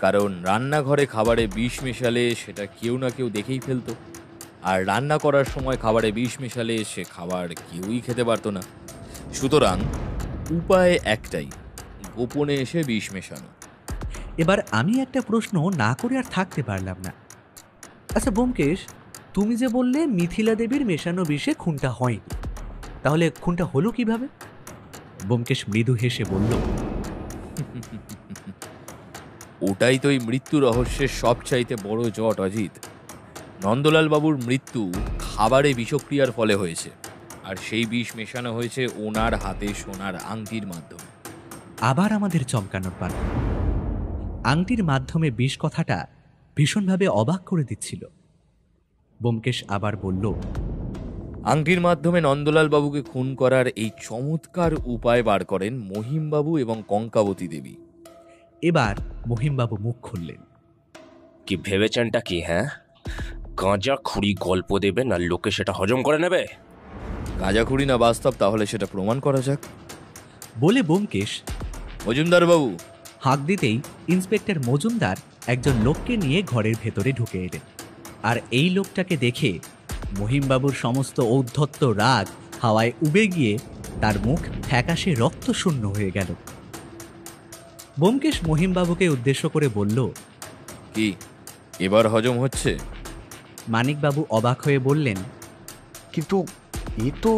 কারণ রান্নাঘরে খাবারে বিষ মেশালে সেটা কেউ না কেউ দেখেই ফেলতো, আর রান্না করার সময় খাবারে বিষ মেশালে সে খাবার কেউই খেতে পারতো না। সুতরাং উপায় একটাই, গোপনে এসে বিষ মেশানো। এবার আমি একটা প্রশ্ন না করে আর থাকতে পারলাম না। আচ্ছা ব্যোমকেশ, তুমি যে বললে মিথিলা দেবীর মেশানো বিষে খুনটা হয়নি, তাহলে খুনটা হলো কিভাবে? ব্যোমকেশ মৃদু হেসে বলল, ওটাই তো এই মৃত্যু রহস্যের সবচাইতে বড় জট অজিত। নন্দলাল বাবুর মৃত্যু খাবারে বিষক্রিয়ার ফলে হয়েছে, আর সেই বিষ মেশানো হয়েছে ওনার হাতে সোনার আংটির মাধ্যমে। আবার আমাদের চমকানোর পালা। আংটির মাধ্যমে বিষ কথাটা ভীষণভাবে অবাক করে দিচ্ছিল। ব্যোমকেশ আবার বলল, আংটির মাধ্যমে নন্দলাল বাবুকে খুন করার এই চমৎকার উপায় বার করেন মহিমবাবু এবং কঙ্কাবতী দেবী। এবার মহিমবাবু মুখ খুললেন। কি ভেবেছেনটা কি? হ্যাঁ, গাঁজা খুঁড়ি গল্প দেবেন আর লোকে সেটা হজম করে নেবে? গাঁজাখুড়ি না বাস্তব, তাহলে সেটা প্রমাণ করা যাক বলে ব্যোমকেশ মজুমদার বাবু হাঁক দিতেই ইন্সপেক্টর মজুমদার একজন লোককে নিয়ে ঘরের ভেতরে ঢুকে এলেন। আর এই লোকটাকে দেখে মহিমবাবুর সমস্ত ঔদ্ধত্য রাগ হাওয়ায় উবে গিয়ে তার মুখ ফ্যাকাশে রক্তশূন্য হয়ে গেল। ব্যোমকেশ মহিমবাবুকে উদ্দেশ্য করে বলল, কি এবার হজম হচ্ছে? মানিকবাবু অবাক হয়ে বললেন, কিন্তু এ তো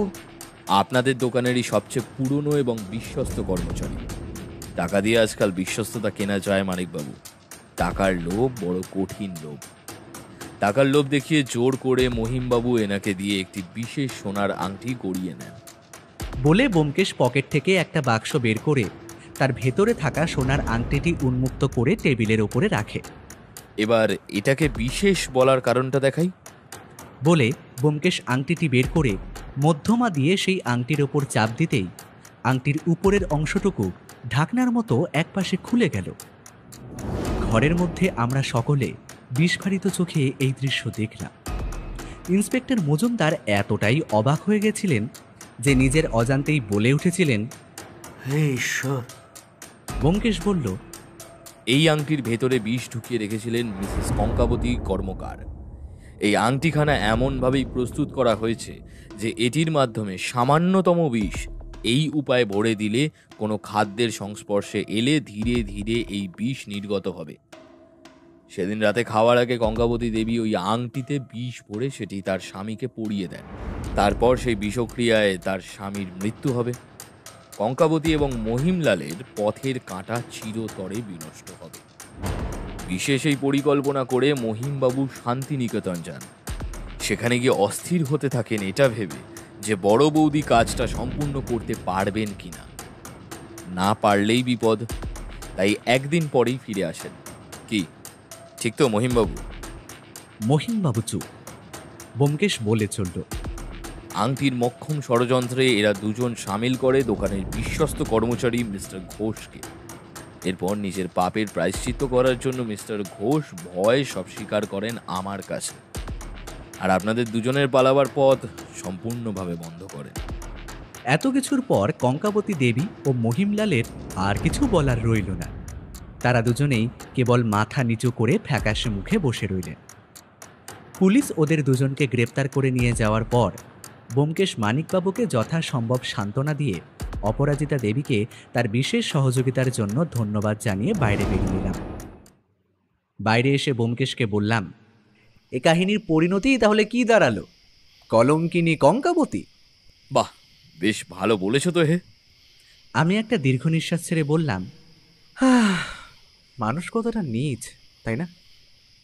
আপনাদের দোকানেরই সবচেয়ে পুরনো এবং বিশ্বস্ত কর্মচারী। টাকা দিয়ে আজকাল বিশ্বস্ততা কেনা যায় মানিকবাবু। টাকার লোভ বড় কঠিন লোভ। টাকার লোভ দেখিয়ে জোর করে মহিমবাবু এনাকে দিয়ে একটি বিশেষ সোনার আংটি গড়িয়ে নেন। বলে ব্যোমকেশ পকেট থেকে একটা বাক্স বের করে তার ভেতরে থাকা সোনার আংটিটি উন্মুক্ত করে টেবিলের ওপরে রাখে। এবার এটাকে বিশেষ বলার কারণটা দেখাই বলে ব্যোমকেশ আংটিটি বের করে মধ্যমা দিয়ে সেই আংটির ওপর চাপ দিতেই আংটির উপরের অংশটুকু ঢাকনার মতো একপাশে খুলে গেল। ঘরের মধ্যে আমরা সকলে বিস্ফারিত চোখে এই দৃশ্য দেখলাম। ইন্সপেক্টর মজুমদার এতটাই অবাক হয়ে গেছিলেন যে নিজের অজান্তেই বলে উঠেছিলেন, হে ঈশ্বর! ব্যোমকেশ বলল, এই আংটির ভেতরে বিষ ঢুকিয়ে রেখেছিলেন মিসেস কঙ্কাবতী কর্মকার। এই আংটিখানা এমনভাবেই প্রস্তুত করা হয়েছে যে এটির মাধ্যমে সামান্যতম বিষ এই উপায়ে ভরে দিলে কোনো খাদ্যের সংস্পর্শে এলে ধীরে ধীরে এই বিষ নির্গত হবে। সেদিন রাতে খাওয়ার আগে কঙ্কাবতী দেবী ওই আংটিতে বিষ ভরে সেটি তার স্বামীকে পরিয়ে দেন। তারপর সেই বিষক্রিয়ায় তার স্বামীর মৃত্যু হবে। কঙ্কাবতী এবং মহিমলালের পথের কাঁটা চিরতরে বিনষ্ট হবে। বিশেষ এই পরিকল্পনা করে মহিমবাবু শান্তিনিকেতন যান। সেখানে গিয়ে অস্থির হতে থাকেন এটা ভেবে যে বড় বৌদি কাজটা সম্পূর্ণ করতে পারবেন কিনা। না পারলেই বিপদ, তাই একদিন পরেই ফিরে আসেন। কি ঠিক তো মহিমবাবু? মহিমবাবু চুপ। ব্যোমকেশ বলে চলল, আংটির মক্ষম ষড়যন্ত্রে এরা দুজন সামিল করে দোকানের বিশ্বস্ত কর্মচারী মিস্টার ঘোষকে। এরপর নিজের পাপের প্রায়শ্চিত্ত করার জন্য মিস্টার ঘোষ ভয় সব স্বীকার করেন আমার কাছে, আর আপনাদের দুজনের পালাবার পথ সম্পূর্ণভাবে বন্ধ করেন। এত কিছুর পর কঙ্কাবতী দেবী ও মহিমলালের আর কিছু বলার রইল না। তারা দুজনেই কেবল মাথা নিচু করে ফ্যাকাশে মুখে বসে রইলেন। পুলিশ ওদের দুজনকে গ্রেপ্তার করে নিয়ে যাওয়ার পর ব্যোমকেশ মানিকবাবুকে যথাসম্ভব সান্ত্বনা দিয়ে অপরাজিতা দেবীকে তার বিশেষ সহযোগিতার জন্য ধন্যবাদ জানিয়ে বাইরে বেরিয়ে এলাম। বাইরে এসে ব্যোমকেশকে বললাম, এ কাহিনীর পরিণতি তাহলে কি দাঁড়ালো? কলঙ্কিনী কঙ্কাবতী? বাহ, বেশ ভালো বলেছো তো হে। আমি একটা দীর্ঘ নিঃশ্বাস ছেড়ে বললাম, মানুষ কতটা নীচ, তাই না?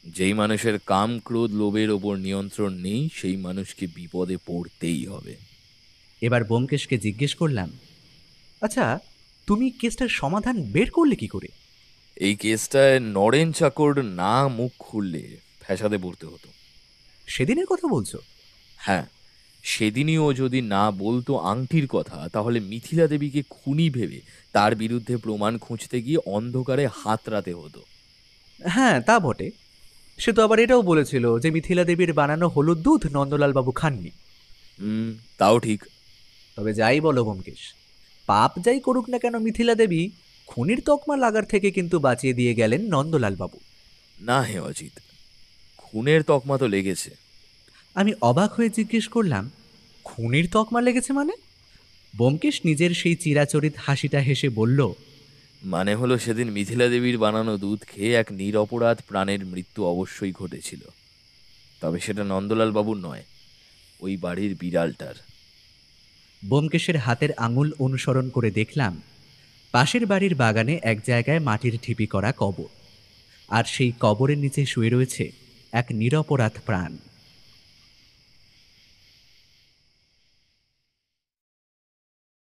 যেই মানুষের কাম ক্রোধ লোভের ওপর নিয়ন্ত্রণ নেই সেই মানুষকে বিপদে পড়তেই হবে। এবার ব্যোমকেশকে জিজ্ঞেস করলাম, আচ্ছা, তুমি কেসটার সমাধান বের করলে কি করে? এই কেসটায় নরেন চাকর না মুখ খুললে ফ্যাসাদে পড়তে হতো। সেদিনের কথা বলছো? হ্যাঁ, সেদিনই ও যদি না বলতো আংটির কথা, তাহলে মিথিলা দেবীকে খুনি ভেবে তার বিরুদ্ধে প্রমাণ খুঁজতে গিয়ে অন্ধকারে হাতড়াতে হতো। হ্যাঁ, তা বটে। সে তো আবার এটাও বলেছিল যে মিথিলা দেবীর বানানো হলুদ দুধ নন্দলাল বাবু খাননি। তাও ঠিক। তবে যাই বলো ব্যোমকেশ, পাপ যাই করুক না কেন মিথিলা দেবী খুনির তকমা লাগার থেকে কিন্তু বাঁচিয়ে দিয়ে গেলেন নন্দলাল বাবু। না হে অজিত, খুনের তকমা তো লেগেছে। আমি অবাক হয়ে জিজ্ঞেস করলাম, খুনির তকমা লেগেছে মানে? ব্যোমকেশ নিজের সেই চিরাচরিত হাসিটা হেসে বলল, মানে হলো সেদিন মিথিলা দেবীর বানানো দুধ খেয়ে এক নিরপরাধ প্রাণের মৃত্যু অবশ্যই ঘটেছিল। তবে সেটা নন্দলাল বাবুর নয়, ওই বাড়ির বিড়ালটার। ব্যোমকেশের হাতের আঙুল অনুসরণ করে দেখলাম পাশের বাড়ির বাগানে এক জায়গায় মাটির ঢিপি করা কবর, আর সেই কবরের নিচে শুয়ে রয়েছে এক নিরপরাধ প্রাণ।